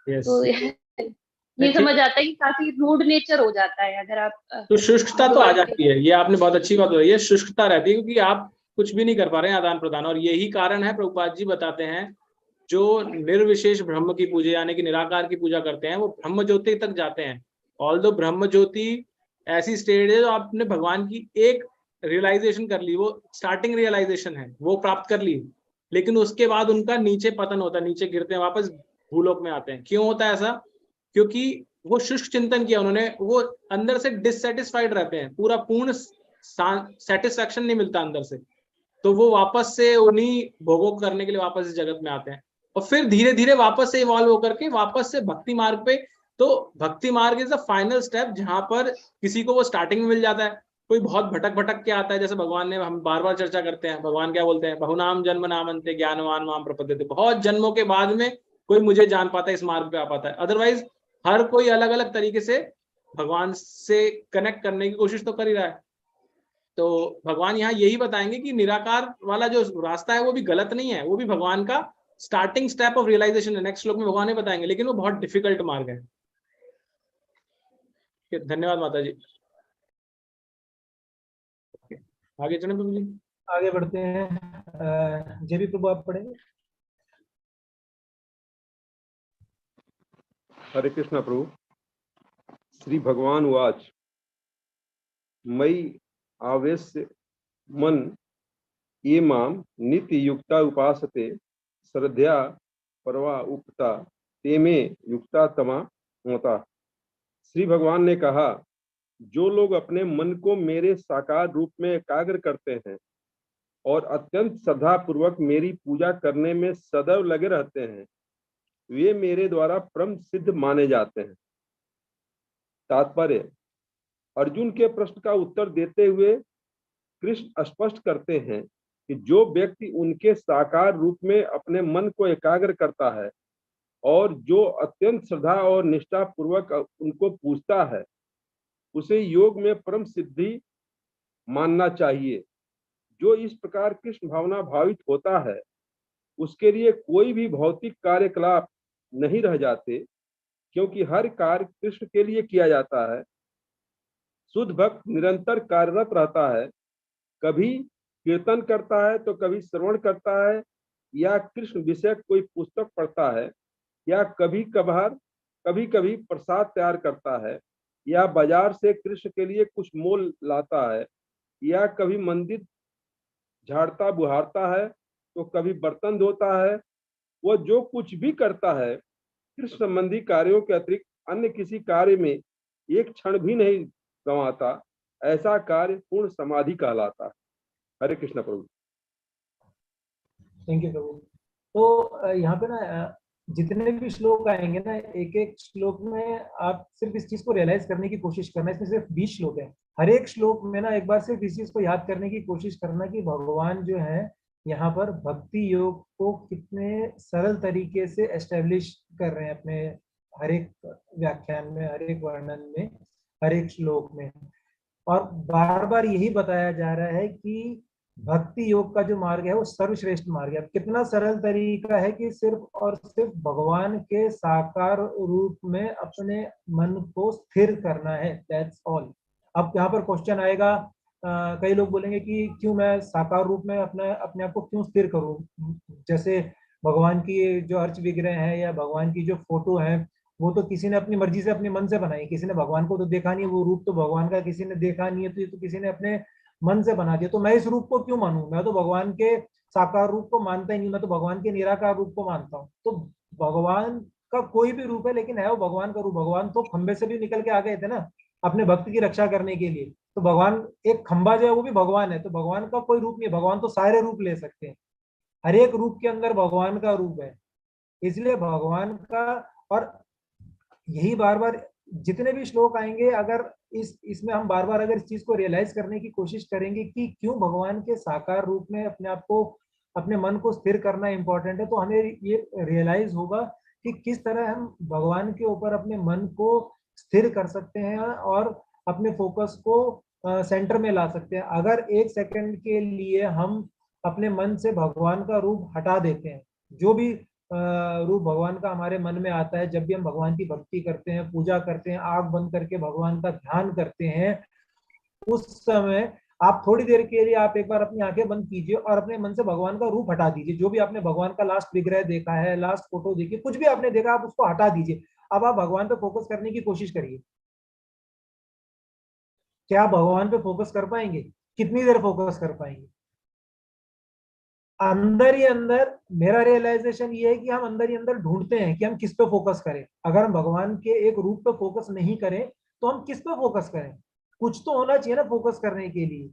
यस। तो ये समझ आता है कि काफी रूड नेचर हो जाता है अगर आप तो शुष्कता तो आ जाती है, ये आपने बहुत अच्छी बात बताई है। शुष्कता रहती है क्योंकि आप कुछ भी नहीं कर पा रहे हैं आदान प्रदान, और यही कारण है प्रभुपाद जी बताते हैं जो निर्विशेष ब्रह्म की पूजा यानी कि निराकार की पूजा करते हैं वो ब्रह्म ज्योति तक जाते हैं। ऑल्दो ब्रह्म ज्योति ऐसी स्टेज है जो आपने भगवान की एक रियलाइजेशन कर ली, वो स्टार्टिंग रियलाइजेशन है, वो प्राप्त कर ली, लेकिन उसके बाद उनका नीचे पतन होता है, नीचे गिरते हैं, वापस भूलोक में आते हैं। क्यों होता है ऐसा? क्योंकि वो शुष्क चिंतन किया उन्होंने, वो अंदर से डिससेटिस्फाइड रहते हैं, पूरा पूर्ण सेटिस्फैक्शन नहीं मिलता अंदर से, तो वो वापस से उन्हीं भोगों को करने के लिए वापस इस जगत में आते हैं, और फिर धीरे धीरे वापस से इवॉल्व होकर के वापस से भक्ति मार्ग पे। तो भक्ति मार्ग इज द फाइनल स्टेप, जहां पर किसी को वो स्टार्टिंग में मिल जाता है, कोई बहुत भटक भटक के आता है। जैसे भगवान ने, हम बार बार चर्चा करते हैं, भगवान क्या बोलते हैं, बहुनाम जन्म नामन्ते ज्ञानवान माम प्रपद्यते। बहुत जन्मों के बाद में कोई मुझे जान पाता है, इस मार्ग पे आ पाता है, अदरवाइज हर कोई अलग अलग तरीके से भगवान से कनेक्ट करने की कोशिश तो कर ही रहा है। तो भगवान यहाँ यही बताएंगे कि निराकार वाला जो रास्ता है वो भी गलत नहीं है, वो भी भगवान का स्टार्टिंग स्टेप ऑफ रियलाइजेशन है। नेक्स्ट श्लोक में भगवान ने बताएंगे, लेकिन वो बहुत डिफिकल्ट मार्ग है। धन्यवाद माता जी। आगे चले प्रभु जी। आगे बढ़ते हैं। जेबी प्रभु आप पढ़ेंगे। हरे कृष्णा प्रभु। श्री भगवान उवाच मयि आवेश मन ये माम नित्य युक्ता उपासते श्रद्धया परवा उपता ते में युक्ता तमा होता। श्री भगवान ने कहा, जो लोग अपने मन को मेरे साकार रूप में एकाग्र करते हैं और अत्यंत श्रद्धा पूर्वक मेरी पूजा करने में सदैव लगे रहते हैं, वे मेरे द्वारा परम सिद्ध माने जाते हैं। तात्पर्य, अर्जुन के प्रश्न का उत्तर देते हुए कृष्ण स्पष्ट करते हैं कि जो व्यक्ति उनके साकार रूप में अपने मन को एकाग्र करता है और जो अत्यंत श्रद्धा और निष्ठा पूर्वक उनको पूजता है, उसे योग में परम सिद्धि मानना चाहिए। जो इस प्रकार कृष्ण भावना भावित होता है, उसके लिए कोई भी भौतिक कार्यकलाप नहीं रह जाते, क्योंकि हर कार्य कृष्ण के लिए किया जाता है। शुद्ध भक्त निरंतर कार्यरत रहता है, कभी कीर्तन करता है तो कभी श्रवण करता है या कृष्ण विषय कोई पुस्तक पढ़ता है या कभी कभी प्रसाद तैयार करता है या बाजार से कृष्ण के लिए कुछ मोल लाता है या कभी मंदिर झाड़ता बुहारता है तो कभी बर्तन धोता है। वह जो कुछ भी करता है कृष्ण संबंधी कार्यों के अतिरिक्त अन्य किसी कार्य में एक क्षण भी नहीं गंवाता। ऐसा कार्य पूर्ण समाधि कहलाता है। हरे कृष्ण प्रभु। थैंक यू प्रभु। तो यहाँ पे ना जितने भी श्लोक आएंगे ना, एक एक श्लोक में आप सिर्फ इस चीज को रियलाइज करने की कोशिश करना। इसमें सिर्फ 20 श्लोक हैं। हर एक श्लोक में ना एक बार सिर्फ इस चीज को याद करने की कोशिश करना कि भगवान जो है यहाँ पर भक्ति योग को कितने सरल तरीके से एस्टेब्लिश कर रहे हैं अपने हर एक व्याख्यान में, हर एक वर्णन में, हर एक श्लोक में। और बार बार यही बताया जा रहा है कि भक्ति योग का जो मार्ग है वो सर्वश्रेष्ठ मार्ग है। कितना सरल तरीका है कि सिर्फ और सिर्फ भगवान के साकार रूप में अपने मन को स्थिर करना है, दैट्स ऑल। अब यहाँ पर क्वेश्चन आएगा, कई लोग बोलेंगे कि क्यों मैं साकार रूप में अपने आप को क्यों स्थिर करूं? जैसे भगवान की जो अर्च विग्रह है या भगवान की जो फोटो है, वो तो किसी ने अपनी मर्जी से अपने मन से बनाई। किसी ने भगवान को तो देखा नहीं, वो रूप तो भगवान का किसी ने देखा नहीं है, तो ये तो किसी ने अपने मन से बना दिया। तो मैं इस रूप को क्यों मानूं? मैं तो भगवान के साकार रूप को मानता ही नहीं, मैं तो भगवान के निराकार रूप को मानता हूँ। तो भगवान का कोई भी रूप है, लेकिन है वो भगवान का रूप। भगवान तो खंबे से भी निकल के आ गए थे ना अपने भक्त की रक्षा करने के लिए। तो भगवान एक खंबा जो है वो भी भगवान है। तो भगवान का कोई रूप नहीं, भगवान तो सारे रूप ले सकते हैं। हर एक रूप के अंदर भगवान का रूप है। इसलिए भगवान का, और यही बार बार जितने भी श्लोक आएंगे, अगर इसमें हम बार बार अगर इस चीज को रियलाइज करने की कोशिश करेंगे कि क्यों भगवान के साकार रूप में अपने आप को, अपने मन को स्थिर करना इंपॉर्टेंट है, तो हमें ये रियलाइज होगा कि किस तरह हम भगवान के ऊपर अपने मन को स्थिर कर सकते हैं और अपने फोकस को सेंटर में ला सकते हैं। अगर एक सेकंड के लिए हम अपने मन से भगवान का रूप हटा देते हैं, जो भी रूप भगवान का हमारे मन में आता है, जब भी हम भगवान की भक्ति करते हैं, पूजा करते हैं, आंख बंद करके भगवान का ध्यान करते हैं, उस समय आप थोड़ी देर के लिए आप एक बार अपनी आंखें बंद कीजिए और अपने मन से भगवान का रूप हटा दीजिए। जो भी आपने भगवान का लास्ट विग्रह देखा है, लास्ट फोटो देखी, कुछ भी आपने देखा, आप उसको हटा दीजिए। अब आप भगवान पे फोकस करने की कोशिश करिए। क्या आप भगवान पे फोकस कर पाएंगे? कितनी देर फोकस कर पाएंगे? अंदर ही अंदर मेरा रियलाइजेशन ये है कि हम अंदर ही अंदर ढूंढते हैं कि हम किस पे फोकस करें। अगर हम भगवान के एक रूप पे फोकस नहीं करें तो हम किस पे फोकस करें? कुछ तो होना चाहिए ना फोकस करने के लिए।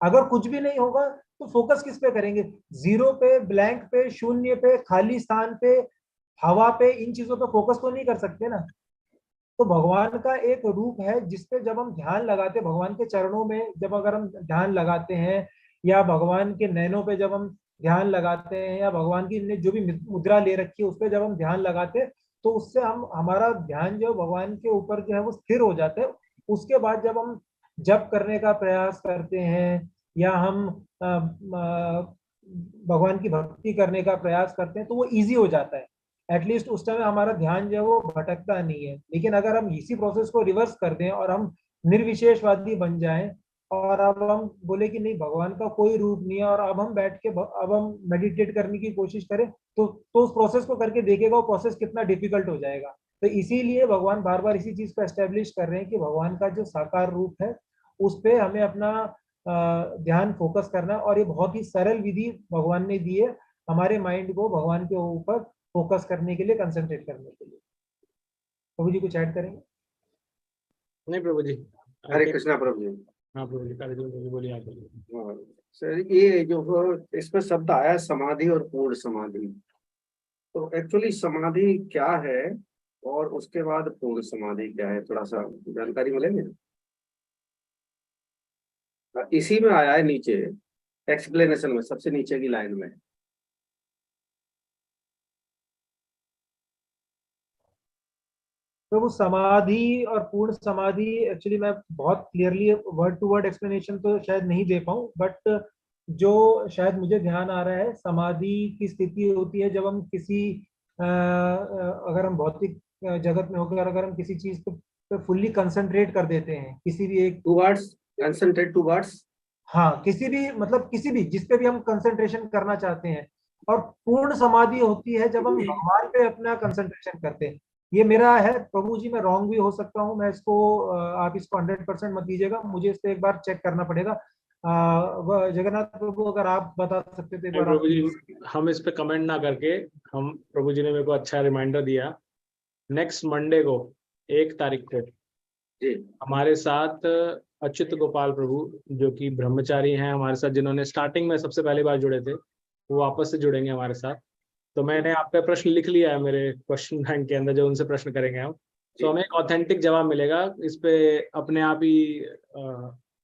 अगर कुछ भी नहीं होगा तो फोकस किस पे करेंगे? जीरो पे, ब्लैंक पे, शून्य पे, खाली स्थान पे, हवा पे, इन चीजों पे फोकस तो नहीं कर सकते ना। तो भगवान का एक रूप है जिसपे जब हम ध्यान लगाते, भगवान के चरणों में जब अगर हम ध्यान लगाते हैं, या भगवान के नैनों पे जब हम ध्यान लगाते हैं, या भगवान की ने जो भी मुद्रा ले रखी है उस पर जब हम ध्यान लगाते हैं, तो उससे हम, हमारा ध्यान जो भगवान के ऊपर जो है वो स्थिर हो जाता है। उसके बाद जब हम जप करने का प्रयास करते हैं या हम भगवान की भक्ति करने का प्रयास करते हैं, तो वो ईजी हो जाता है। एटलीस्ट उस टाइम हमारा ध्यान जो है वो भटकता नहीं है। लेकिन अगर हम इसी प्रोसेस को रिवर्स कर दें और हम निर्विशेषवादी बन जाएं और अब हम बोले कि नहीं भगवान का कोई रूप नहीं है, और अब हम बैठ के अब हम मेडिटेट करने की कोशिश करें, तो उस प्रोसेस को करके देखेगा वो प्रोसेस कितना डिफिकल्ट हो जाएगा। तो इसीलिए भगवान बार बार इसी चीज को एस्टेब्लिश कर रहे हैं कि भगवान का जो साकार रूप है उस पे हमें अपना ध्यान फोकस करना है। और ये बहुत ही सरल विधि भगवान ने दी है हमारे माइंड को भगवान के ऊपर फोकस करने के लिए, कंसंट्रेट करने के लिए। प्रभु जी कुछ ऐड करेंगे? नहीं प्रभु जी। हरे कृष्णा प्रभु जी। हाँ प्रभु जी, प्रभु जी बोलिए, आप बोलिए। हाँ, सर ये जो इसमें शब्द आया समाधि और पूर्ण समाधि, तो एक्चुअली समाधि क्या है और उसके बाद पूर्ण समाधि क्या है, थोड़ा सा जानकारी मिलेगी? इसी में आया है नीचे एक्सप्लेनेशन में, सबसे नीचे की लाइन में। तो वो समाधि और पूर्ण समाधि एक्चुअली मैं बहुत clearly word to word explanation तो शायद नहीं दे पाऊँ, बट जो शायद मुझे ध्यान आ रहा है, समाधि की स्थिति होती है जब हम किसी अगर हम भौतिक जगत में होकर अगर हम किसी चीज पे फुल्ली कंसंट्रेट कर देते हैं, किसी भी एक टुवर्ड्स, कंसंट्रेट टुवर्ड्स, हाँ किसी भी मतलब किसी भी जिस पे भी हम कंसंट्रेशन करना चाहते हैं। और पूर्ण समाधि होती है जब हम भगवान पे अपना कंसंट्रेशन करते हैं। ये मेरा है प्रभु जी, मैं रॉन्ग भी हो सकता हूँ, मैं इसको आप इसको 100% मत दीजिएगा, मुझे इस पे एक बार चेक करना पड़ेगा। जगन्नाथ प्रभु अगर आप बता सकते थे एक बार। प्रभु जी हम इस पे कमेंट ना करके, हम प्रभु जी ने मेरे को अच्छा रिमाइंडर दिया, नेक्स्ट मंडे को 1 तारीख को जी हमारे साथ अच्युत गोपाल प्रभु जो कि ब्रह्मचारी हैं हमारे साथ, जिन्होंने स्टार्टिंग में सबसे पहली बार जुड़े थे, वो वापस से जुड़ेंगे हमारे साथ। तो मैंने आपका प्रश्न लिख लिया है मेरे क्वेश्चन बैंक के अंदर, जो उनसे प्रश्न करेंगे हम, तो हमें एक ऑथेंटिक जवाब मिलेगा। इस पे अपने आप ही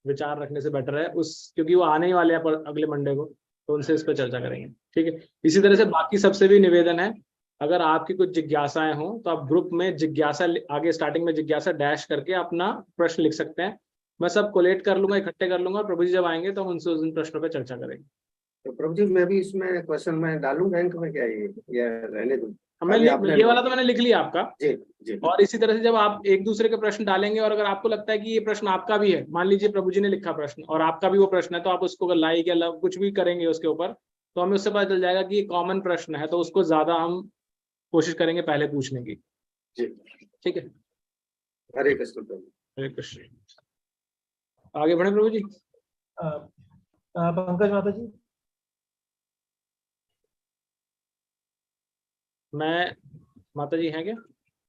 विचार रखने से बेटर है उस, क्योंकि वो आने ही वाले हैं पर अगले मंडे को, तो उनसे इस पे चर्चा करेंगे। ठीक है, इसी तरह से बाकी सबसे भी निवेदन है, अगर आपकी कुछ जिज्ञासाएं हो तो आप ग्रुप में जिज्ञासा आगे स्टार्टिंग में जिज्ञासा डैश करके अपना प्रश्न लिख सकते हैं। मैं सब कोलेट कर लूंगा, इकट्ठे कर लूंगा, प्रभु जी जब आएंगे तो हम उनसे उन प्रश्नों पर चर्चा करेंगे। तो प्रभु जी मैं भी इसमें क्वेश्चन में डालूं बैंक में क्या ये, या रहने दूं? ये वाला तो मैंने लिख लिया आपका। जी जी। और इसी तरह से जब आप एक दूसरे के प्रश्न डालेंगे और अगर आपको लगता है कि ये प्रश्न आपका भी है, मान लीजिए प्रभु जी ने लिखा प्रश्न और आपका भी वो प्रश्न है, तो आप उसको लाइक या लव कुछ भी करेंगे उसके ऊपर, तो हमें उससे पता चल जाएगा कि ये कॉमन प्रश्न है, तो उसको ज्यादा हम कोशिश करेंगे पहले पूछने की। जी ठीक है, हरे कृष्ण प्रभु। हरे कृष्ण। आगे बढ़े प्रभु जी। पंकज माता जी। मैं माता जी हैं क्या?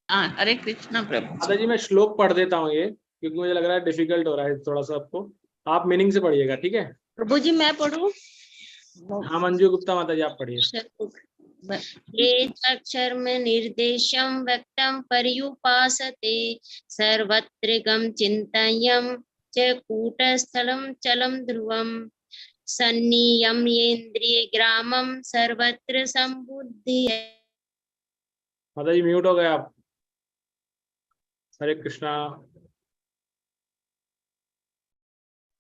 हाँ, हरे कृष्णा प्रभु। माता जी मैं श्लोक पढ़ देता हूँ ये, क्योंकि मुझे लग रहा है डिफिकल्ट हो रहा है थोड़ा सा आपको, आप मीनिंग से पढ़िएगा। ठीक है प्रभु जी मैं पढ़ूं? हाँ मंजू गुप्ता माता जी आप पढ़िए। अक्षर में निर्देशम व्यक्तम पर्युपासते सर्वत्र गम चिंतयम च कूटस्थलम चलम ध्रुवम सन्नियम येन्द्रिय ग्रामम सर्वत्र संबुद्धि। माता जी म्यूट हो गए आप। हरे कृष्णा।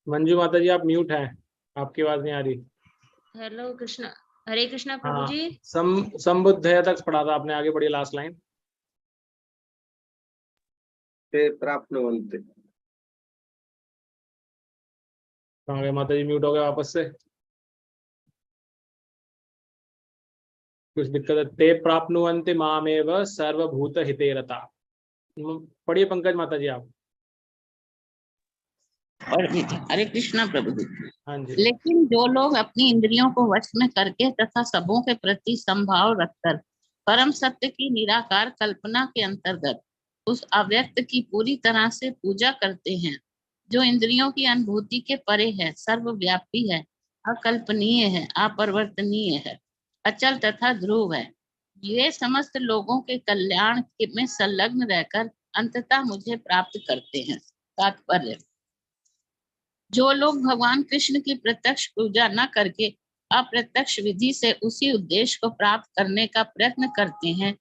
मंजू माता जी आप म्यूट हैं, आपकी आवाज नहीं आ रही। हेलो कृष्णा, हरे कृष्णा प्रभु जी। संबुद्ध तक पढ़ा था आपने, आगे बढ़िए लास्ट लाइन। ते प्राप्नुवन्ति। कहाँ गए माता जी, म्यूट हो गए वापस से, कुछ दिक्कत है। ते प्राप्नुवन्ति मामेव सर्वभूत हिते रता। पढ़िए पंकज माता जी आप। और हरे कृष्णा प्रभु जी। हाँ जी। लेकिन जो लोग अपनी इंद्रियों को वश में करके तथा सबों के प्रति संभाव रखकर परम सत्य की निराकार कल्पना के अंतर्गत उस अव्यक्त की पूरी तरह से पूजा करते हैं, जो इंद्रियों की अनुभूति के परे है, सर्वव्यापी है, अकल्पनीय है, अपरिवर्तनीय है, अचल तथा ध्रुव है, ये समस्त लोगों के कल्याण में संलग्न रहकर अंततः मुझे प्राप्त करते हैं। तात्पर्य, जो लोग भगवान कृष्ण की प्रत्यक्ष पूजा न करके अप्रत्यक्ष विधि से उसी उद्देश्य को प्राप्त करने का प्रयत्न करते हैं,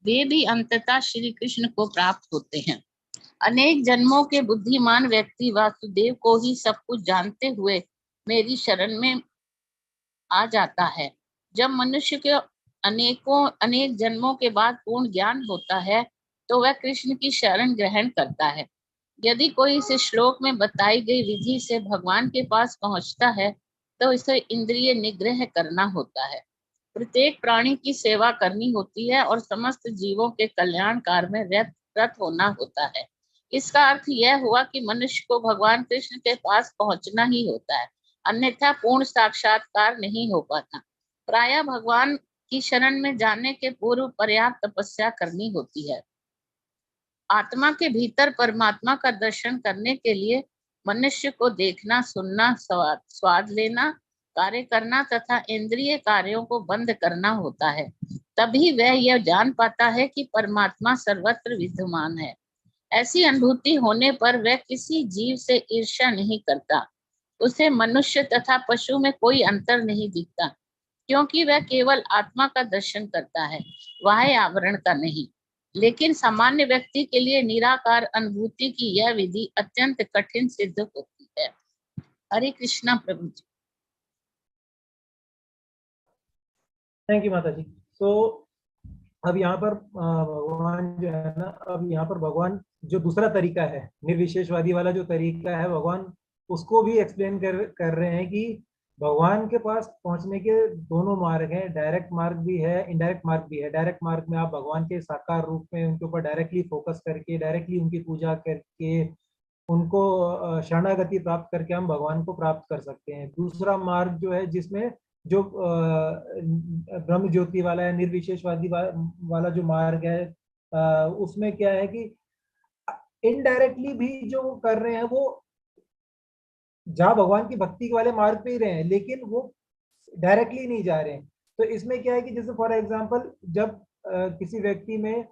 वे भी अंततः श्री कृष्ण को प्राप्त होते हैं। अनेक जन्मों के बुद्धिमान व्यक्ति वासुदेव को ही सब कुछ जानते हुए मेरी शरण में आ जाता है। जब मनुष्य के अनेक जन्मों के बाद पूर्ण ज्ञान होता है तो वह कृष्ण की शरण ग्रहण करता है। यदि कोई इस श्लोक में बताई गई विधि से भगवान के पास पहुंचता है तो इसे इंद्रिय निग्रह करना होता है, प्रत्येक प्राणी की सेवा करनी होती है और समस्त जीवों के कल्याण कार्य में रत होना होता है। इसका अर्थ यह हुआ कि मनुष्य को भगवान कृष्ण के पास पहुंचना ही होता है, अन्यथा पूर्ण साक्षात्कार नहीं हो पाता। प्रायः भगवान की शरण में जाने के पूर्व पर्याप्त तपस्या करनी होती है। आत्मा के भीतर परमात्मा का दर्शन करने के लिए मनुष्य को देखना, सुनना, स्वाद लेना, कार्य करना तथा इंद्रिय कार्यों को बंद करना होता है। तभी वह यह जान पाता है कि परमात्मा सर्वत्र विद्यमान है। ऐसी अनुभूति होने पर वह किसी जीव से ईर्ष्या नहीं करता। उसे मनुष्य तथा पशु में कोई अंतर नहीं दिखता, क्योंकि वह केवल आत्मा का दर्शन करता है, बाह्य आवरण का नहीं। लेकिन सामान्य व्यक्ति के लिए निराकार अनुभूति की यह विधि अत्यंत कठिन सिद्ध होती है। हरे कृष्णा प्रभु जी। थैंक यू माता जी। तो अब यहाँ पर भगवान जो है ना, अब यहाँ पर भगवान जो दूसरा तरीका है, निर्विशेषवादी वाला जो तरीका है, भगवान उसको भी एक्सप्लेन कर रहे हैं कि भगवान के पास पहुंचने के दोनों मार्ग हैं, डायरेक्ट मार्ग भी है, इनडायरेक्ट मार्ग भी है। डायरेक्ट मार्ग में आप भगवान के साकार रूप में उनके ऊपर डायरेक्टली फोकस करके, डायरेक्टली उनकी पूजा करके, उनको शरणागति प्राप्त करके हम भगवान को प्राप्त कर सकते हैं। दूसरा मार्ग जो है, जिसमें जो ब्रह्म ज्योति वाला है, निर्विशेषवादी वाला जो मार्ग है, उसमें क्या है कि इनडायरेक्टली भी जो कर रहे हैं वो जहाँ भगवान की भक्ति वाले मार्ग पे ही रहे हैं, लेकिन वो डायरेक्टली नहीं जा रहे हैं। तो इसमें क्या है कि जैसे फॉर एग्जांपल जब किसी व्यक्ति में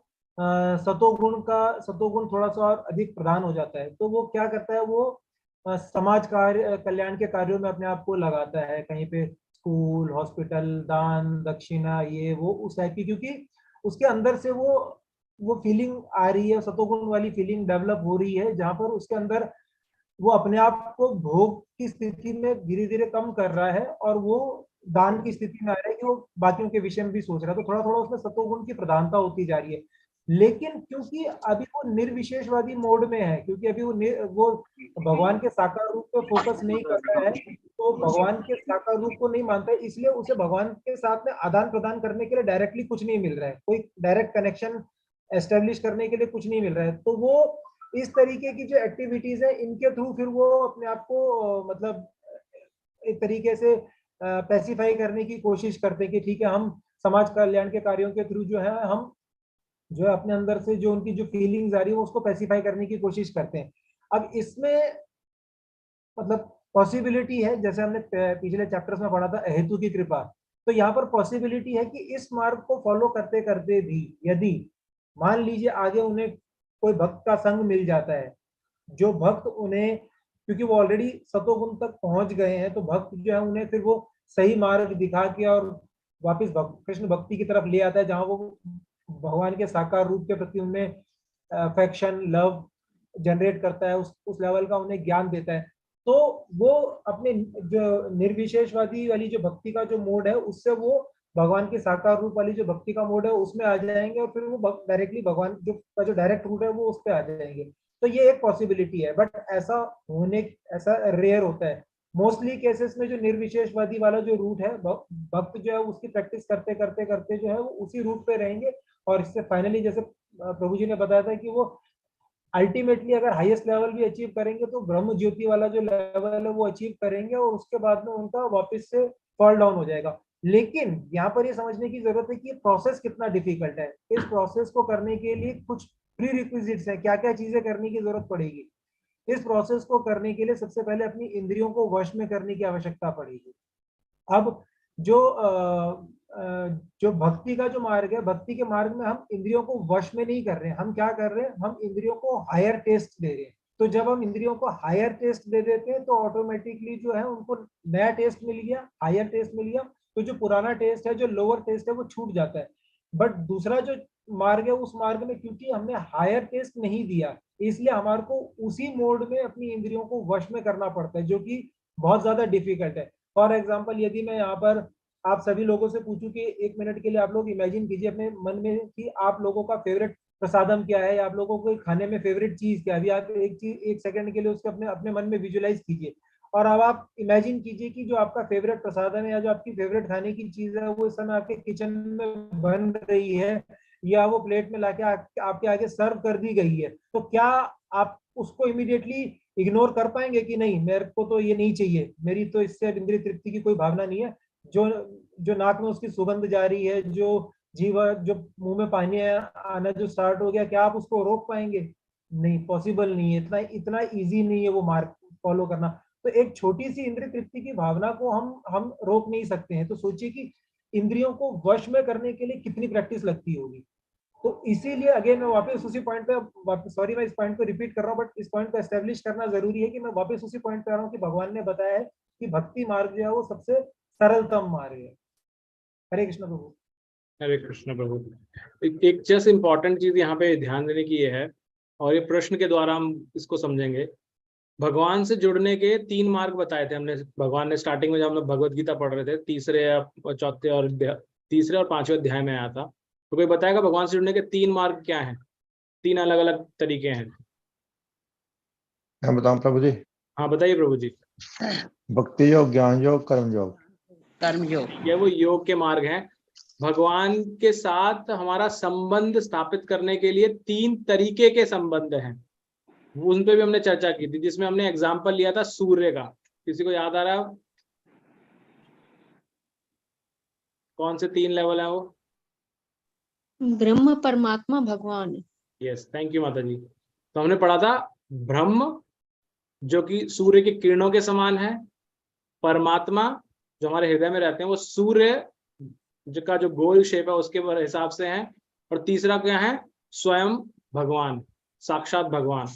सतोगुण थोड़ा सा और अधिक प्रधान हो जाता है, तो वो क्या करता है, वो समाज कार्य, कल्याण के कार्यों में अपने आप को लगाता है, कहीं पे स्कूल, हॉस्पिटल, दान दक्षिणा, ये वो उस टाइप की, क्योंकि उसके अंदर से वो फीलिंग आ रही है, सतोगुण वाली फीलिंग डेवलप हो रही है, जहाँ पर उसके अंदर वो अपने आप को भोग की स्थिति में धीरे धीरे कम कर रहा है और वो दान की स्थिति में आ रहा है कि वो बाकियों के विषय में भी सोच रहा है। तो थोड़ा थोड़ा उसमें सतोगुण की प्रधानता होती जा रही है। लेकिन क्योंकि अभी वो निर्विशेषवादी मोड में है, क्योंकि अभी वो भगवान के साकार रूप पे फोकस नहीं कर रहा है, तो भगवान के साकार रूप को नहीं मानता है, इसलिए उसे भगवान के साथ में आदान प्रदान करने के लिए डायरेक्टली कुछ नहीं मिल रहा है, कोई डायरेक्ट कनेक्शन एस्टेब्लिश करने के लिए कुछ नहीं मिल रहा है। तो वो इस तरीके की जो एक्टिविटीज है, इनके थ्रू फिर वो अपने आप को मतलब एक तरीके से पैसिफाई करने की कोशिश करते हैं कि ठीक है, हम समाज कल्याण के कार्यों के थ्रू जो है, हम जो है अपने अंदर से जो उनकी जो फीलिंग्स आ रही है उसको पैसिफाई करने की कोशिश करते हैं। अब इसमें मतलब पॉसिबिलिटी है, जैसे हमने पिछले चैप्टर्स में पढ़ा था, अहेतु की कृपा। तो यहाँ पर पॉसिबिलिटी है कि इस मार्ग को फॉलो करते करते भी यदि मान लीजिए आगे उन्हें कोई भक्त का संग मिल जाता है, जो भक्त उन्हें, क्योंकि वो ऑलरेडी सतोगुण तक पहुंच गए हैं, तो भक्त जो है उन्हें फिर वो सही मार्ग दिखा के और वापस कृष्ण भक्ति की तरफ ले आता है, जहां वो भगवान के साकार रूप के प्रति उनमें अफेक्शन, लव जनरेट करता है, उस लेवल का उन्हें ज्ञान देता है। तो वो अपने जो निर्विशेषवादी वाली जो भक्ति का जो मोड है, उससे वो भगवान के साकार रूप वाली जो भक्ति का मोड है उसमें आ जाएंगे, और फिर वो डायरेक्टली भगवान जो डायरेक्ट रूट है वो उस पर आ जाएंगे। तो ये एक पॉसिबिलिटी है, बट ऐसा रेयर होता है। मोस्टली केसेस में जो निर्विशेषवादी वाला जो रूट है, भक्त जो है उसकी प्रैक्टिस करते करते करते जो है वो उसी रूट पे रहेंगे, और इससे फाइनली जैसे प्रभु जी ने बताया था कि वो अल्टीमेटली अगर हाईएस्ट लेवल भी अचीव करेंगे तो ब्रह्म ज्योति वाला जो लेवल है वो अचीव करेंगे, और उसके बाद में उनका वापस से फॉल डाउन हो जाएगा। लेकिन यहाँ पर ये समझने की जरूरत है कि ये प्रोसेस कितना डिफिकल्ट है। इस प्रोसेस को करने के लिए कुछ प्री रिक्विजिट्स है, क्या क्या चीजें करने की जरूरत पड़ेगी। इस प्रोसेस को करने के लिए सबसे पहले अपनी इंद्रियों को वश में करने की आवश्यकता पड़ेगी। अब जो भक्ति का जो मार्ग है, भक्ति के मार्ग में हम इंद्रियों को वश में नहीं कर रहे हैं, हम क्या कर रहे हैं, हम इंद्रियों को हायर टेस्ट दे रहे हैं। तो जब हम इंद्रियों को हायर टेस्ट दे देते हैं तो ऑटोमेटिकली जो है उनको नया टेस्ट मिल गया, हायर टेस्ट मिल गया, तो जो पुराना टेस्ट है, जो लोअर टेस्ट है, वो छूट जाता है। बट दूसरा जो मार्ग है, उस मार्ग में क्योंकि हमने हायर टेस्ट नहीं दिया, इसलिए हमारे को उसी मोड में अपनी इंद्रियों को वश में करना पड़ता है, जो कि बहुत ज्यादा डिफिकल्ट है। फॉर एग्जाम्पल, यदि मैं यहाँ पर आप सभी लोगों से पूछूं कि 1 मिनट के लिए आप लोग इमेजिन कीजिए अपने मन में कि आप लोगों का फेवरेट प्रसादम क्या है, या आप लोगों को खाने में फेवरेट चीज क्या है। अभी आप एक सेकंड के लिए उसको अपने मन में विजुअलाइज कीजिए, और अब आप इमेजिन कीजिए कि जो आपका फेवरेट प्रसादम है या जो आपकी फेवरेट खाने की चीज है वो इस समय आपके किचन में बन रही है, या वो प्लेट में लाके आपके आगे सर्व कर दी गई है। तो क्या आप उसको इमीडिएटली इग्नोर कर पाएंगे कि नहीं, मेरे को तो ये नहीं चाहिए, मेरी तो इससे इंद्रिय तृप्ति की कोई भावना नहीं है, जो जो नाक में उसकी सुगंध जा रही है, जो जो मुंह में पानी आना जो स्टार्ट हो गया, क्या आप उसको रोक पाएंगे? नहीं, पॉसिबल नहीं है, इतना इतना इजी नहीं है वो मार्ग फॉलो करना। तो एक छोटी सी इंद्रिय तृप्ति की भावना को हम रोक नहीं सकते हैं। तो सोचिए कि इंद्रियों को वश में करने के लिए कितनी प्रैक्टिस लगती होगी। तो इसीलिए अगेन मैं वापस उसी पॉइंट पे, सॉरी मैं इस पॉइंट को रिपीट कर रहा हूँ, बट इस पॉइंट को एस्टेब्लिश करना जरूरी है कि मैं वापस उसी पॉइंट पे आ रहा हूँ कि भगवान ने बताया है कि भक्ति मार्ग जो है वो सबसे सरलतम मार्ग है। हरे कृष्ण प्रभु। हरे कृष्ण प्रभु। एक जस्ट इम्पॉर्टेंट चीज यहाँ पे ध्यान देने की ये है, और ये प्रश्न के द्वारा हम इसको समझेंगे। भगवान से जुड़ने के 3 मार्ग बताए थे हमने, भगवान ने स्टार्टिंग में जब हम लोग भगवत गीता पढ़ रहे थे, तीसरे और 5वें अध्याय में आया था। तो कोई बताएगा भगवान से जुड़ने के 3 मार्ग क्या हैं? 3 अलग अलग तरीके हैं। मैं बताऊं प्रभु जी? हाँ बताइए प्रभु जी। भक्ति योग, ज्ञान योग, कर्म योग। कर्म योग, ये वो योग के मार्ग हैं। भगवान के साथ हमारा संबंध स्थापित करने के लिए 3 तरीके के संबंध हैं, उन पे भी हमने चर्चा की थी, जिसमें हमने एग्जाम्पल लिया था सूर्य का। किसी को याद आ रहा है कौन से 3 लेवल है वो? ब्रह्म, परमात्मा, भगवान। यस, थैंक यू माता जी। तो हमने पढ़ा था ब्रह्म जो कि सूर्य की किरणों के समान है, परमात्मा जो हमारे हृदय में रहते हैं वो सूर्य का जो गोल शेप है उसके हिसाब से है, और तीसरा क्या है? स्वयं भगवान, साक्षात भगवान।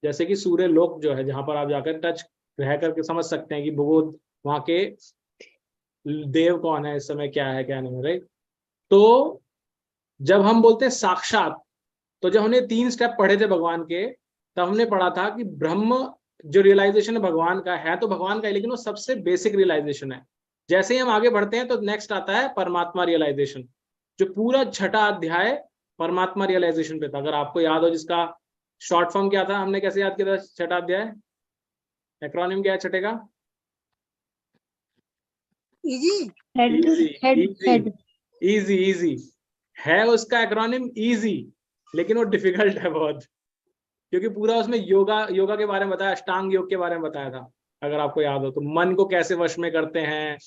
जैसे कि सूर्य लोक जो है, जहां पर आप जाकर टच रह करके समझ सकते हैं कि वो वहां के देव कौन है, इस समय क्या है क्या नहीं, राइट। तो जब हम बोलते हैं साक्षात, तो जब हमने 3 स्टेप पढ़े थे भगवान के, तब हमने पढ़ा था कि ब्रह्म जो रियलाइजेशन भगवान का है तो भगवान का है, लेकिन वो सबसे बेसिक रियलाइजेशन है। जैसे ही हम आगे बढ़ते हैं तो नेक्स्ट आता है परमात्मा रियलाइजेशन, जो पूरा 6ठा अध्याय परमात्मा रियलाइजेशन पे था। अगर आपको याद हो, जिसका शॉर्ट फॉर्म क्या था, हमने कैसे याद किया था 6ठा अध्याय? एक्रोनिम क्या है 6ठे का? इजी है उसका एक्रोनिम, इजी, लेकिन वो डिफिकल्ट है बहुत, क्योंकि पूरा उसमें योगा के बारे में बताया, अष्टांग योग के बारे में बताया था। अगर आपको याद हो तो मन को कैसे वश में करते हैं,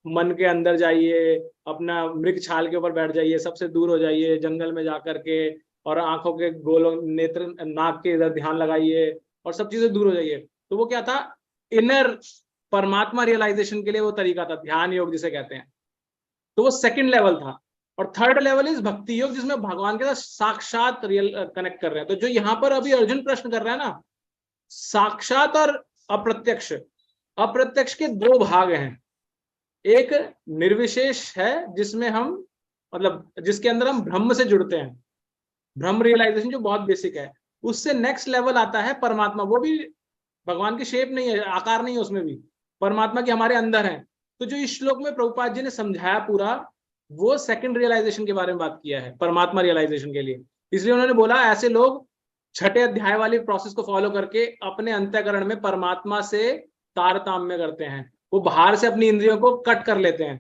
मन के अंदर जाइए, अपना मृग छाल के ऊपर बैठ जाइए, सबसे दूर हो जाइए जंगल में जाकर के, और आंखों के गोलों, नेत्र, नाक के इधर ध्यान लगाइए और सब चीजें दूर हो जाइए। तो वो क्या था? इनर परमात्मा रियलाइजेशन के लिए वो तरीका था, ध्यान योग जिसे कहते हैं। तो वो 2nd लेवल था। और 3rd लेवल इज भक्ति योग, जिसमें भगवान के साथ साक्षात रियल कनेक्ट कर रहे हैं। तो जो यहाँ पर अभी अर्जुन प्रश्न कर रहा है ना, साक्षात और अप्रत्यक्ष, अप्रत्यक्ष के 2 भाग हैं। एक निर्विशेष है जिसमें हम, मतलब जिसके अंदर हम ब्रह्म से जुड़ते हैं, ब्रह्म रियलाइजेशन जो बहुत बेसिक है। उससे नेक्स्ट लेवल आता है परमात्मा, वो भी भगवान की शेप नहीं है, आकार नहीं है उसमें भी, परमात्मा के हमारे अंदर है। तो जो इस श्लोक में प्रभुपाद जी ने समझाया पूरा, वो 2nd रियलाइजेशन के बारे में बात किया है, परमात्मा रियलाइजेशन के लिए। इसलिए उन्होंने बोला ऐसे लोग 6ठे अध्याय वाली प्रोसेस को फॉलो करके अपने अंतःकरण में परमात्मा से तारतम्य करते हैं। वो बाहर से अपनी इंद्रियों को कट कर लेते हैं,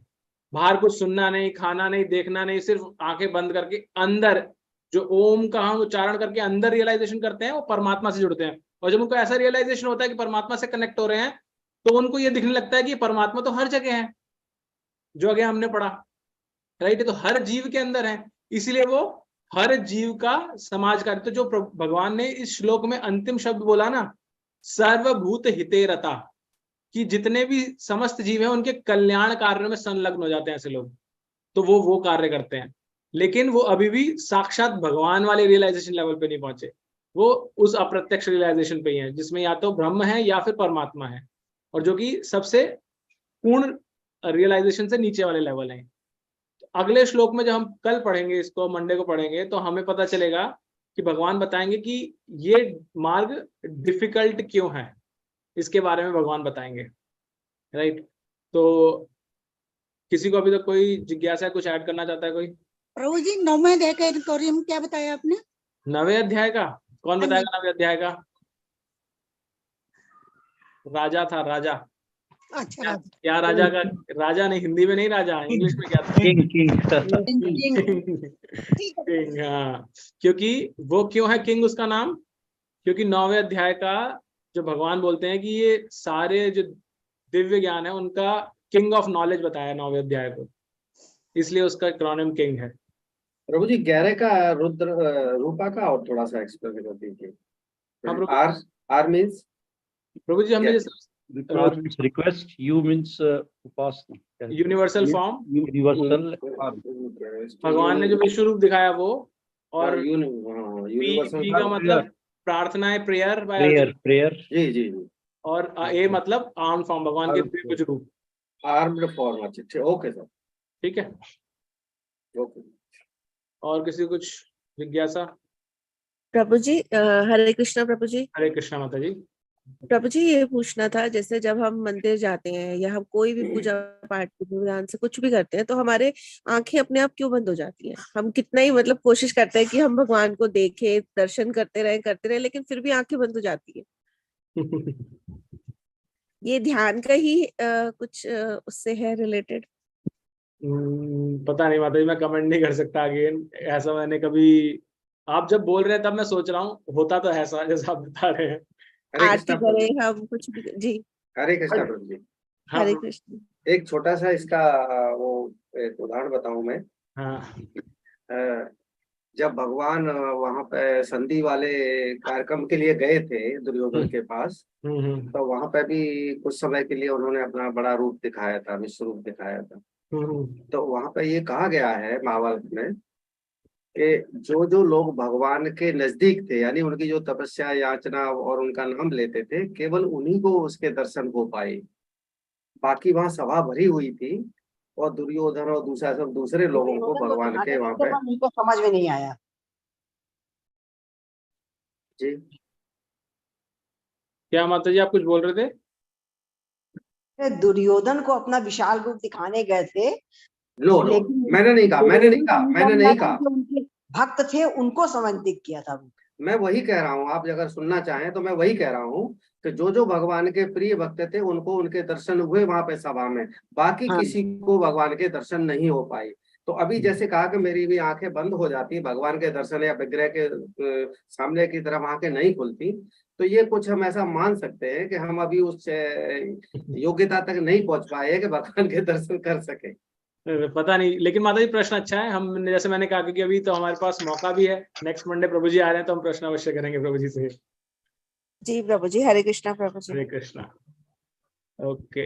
बाहर कुछ सुनना नहीं, खाना नहीं, देखना नहीं, सिर्फ आंखें बंद करके अंदर जो ओम का हम उच्चारण करके अंदर रियलाइजेशन करते हैं, वो परमात्मा से जुड़ते हैं। और जब उनको ऐसा रियलाइजेशन होता है कि परमात्मा से कनेक्ट हो रहे हैं, तो उनको ये दिखने लगता है कि परमात्मा तो हर जगह है, जो आगे हमने पढ़ा, राइट। तो हर जीव के अंदर है, इसीलिए वो हर जीव का समाज कार्य। तो जो भगवान ने इस श्लोक में अंतिम शब्द बोला ना, सर्वभूत हिते रता, कि जितने भी समस्त जीव हैं उनके कल्याण कार्य में संलग्न हो जाते हैं ऐसे लोग, तो वो कार्य करते हैं। लेकिन वो अभी भी साक्षात भगवान वाले रियलाइजेशन लेवल पे नहीं पहुंचे, वो उस अप्रत्यक्ष रियलाइजेशन पे ही है, जिसमें या तो ब्रह्म है या फिर परमात्मा है, और जो कि सबसे पूर्ण रियलाइजेशन से नीचे वाले लेवल है। अगले श्लोक में जब हम कल पढ़ेंगे, इसको मंडे को पढ़ेंगे, तो हमें पता चलेगा कि भगवान बताएंगे कि ये मार्ग डिफिकल्ट क्यों है, इसके बारे में भगवान बताएंगे, राइट। तो किसी को अभी तक कोई जिज्ञासा, कुछ ऐड करना चाहता है कोई? प्रभु जी 9वें अध्याय का एडिटोरियम क्या बताया आपने? 9वें अध्याय का कौन बताएगा? 9वें अध्याय का राजा था, राजा। अच्छा, क्या राजा का? राजा नहीं, हिंदी में नहीं राजा, इंग्लिश में क्या था? किंग। हाँ, क्योंकि वो क्यों है किंग उसका नाम? क्योंकि 9वें अध्याय का जो भगवान बोलते हैं कि ये सारे जो दिव्य ज्ञान है उनका किंग ऑफ नॉलेज बताया 9वें अध्याय को, इसलिए उसका एक्रोनिम किंग है। प्रभु जी 11 का रुद्र रूपा का और थोड़ा सा एक्सप्लेन कर दीजिए। हाँ प्रभु, आर मीन्स प्रभु जी हमने जैसे request, you means upasana, universal form, universal भगवान ने जो विश्व रूप दिखाया वो, और यूनिवर्सल पी का मतलब प्रार्थना है, प्रेयर, prayer जी जी जी, और ए मतलब आर्म फॉर्म, भगवान के दिव्य कुछ रूप, आर्म्ड फॉर्म। अच्छा ओके सर, ठीक है। ओके। और किसी कुछ जिज्ञासा? प्रभु जी हरे कृष्णा प्रभु जी। हरे कृष्णा माता जी। प्रभु जी ये पूछना था, जैसे जब हम मंदिर जाते हैं या हम कोई भी पूजा पाठ विधान से कुछ भी करते हैं तो हमारे आंखें अपने आप क्यों बंद हो जाती हैं? हम कितना ही मतलब कोशिश करते हैं कि हम भगवान को देखें, दर्शन करते रहे, लेकिन फिर भी आंखें बंद हो जाती है। ये ध्यान का ही कुछ उससे है रिलेटेड? पता नहीं माता जी, मैं कमेंट नहीं कर सकता। अगेन ऐसा मैंने कभी, आप जब बोल रहे हैं तब मैं सोच रहा हूँ, होता तो ऐसा जैसा आप बता रहे हैं। आरती करें हम कुछ भी जी। हरे कृष्णा प्रभु जी। हरे कृष्ण। एक छोटा सा इसका वो एक उदाहरण बताऊं मैं। जब भगवान वहां पे संधि वाले कार्यक्रम के लिए गए थे दुर्योधन के पास, तो वहां पे भी कुछ समय के लिए उन्होंने अपना बड़ा रूप दिखाया था, विश्व रूप दिखाया था। तो वहां पे ये कहा गया है महाभारत में कि जो जो लोग भगवान के नजदीक थे, यानी उनकी जो तपस्या याचना और उनका नाम लेते थे, केवल उन्हीं को उसके दर्शन हो पाए। बाकी वहां सभा भरी हुई थी और दुर्योधन और दूसरा सब दूसरे लोगों को भगवान के वहां पे उनको समझ में नहीं आया जी। क्या माता जी आप कुछ बोल रहे थे? दुर्योधन को अपना विशाल रूप दिखाने गए थे। नो नो, मैंने नहीं कहा। उनके भक्त थे, उनको समझ दिख गया था। मैं वही कह रहा हूँ, आप अगर सुनना चाहें तो मैं वही कह रहा हूँ कि जो जो भगवान के प्रिय भक्त थे उनको उनके दर्शन हुए वहां पे सभा में, बाकी किसी को भगवान के दर्शन नहीं हो पाए। तो अभी जैसे कहा कि मेरी भी आंखें बंद हो जाती, भगवान के दर्शन या विग्रह के सामने की तरफ आंखें नहीं खुलती, तो ये कुछ हम ऐसा मान सकते हैं कि हम अभी उस योग्यता तक नहीं पहुंच पाए कि भगवान के दर्शन कर सके। पता नहीं, लेकिन माता जी प्रश्न अच्छा है। हम जैसे मैंने कहा कि अभी तो हमारे पास मौका भी है, नेक्स्ट मंडे प्रभु जी आ रहे हैं तो हम प्रश्न अवश्य करेंगे प्रभु जी से। जी प्रभु जी, हरे कृष्णा प्रभु जी। हरे कृष्णा। ओके।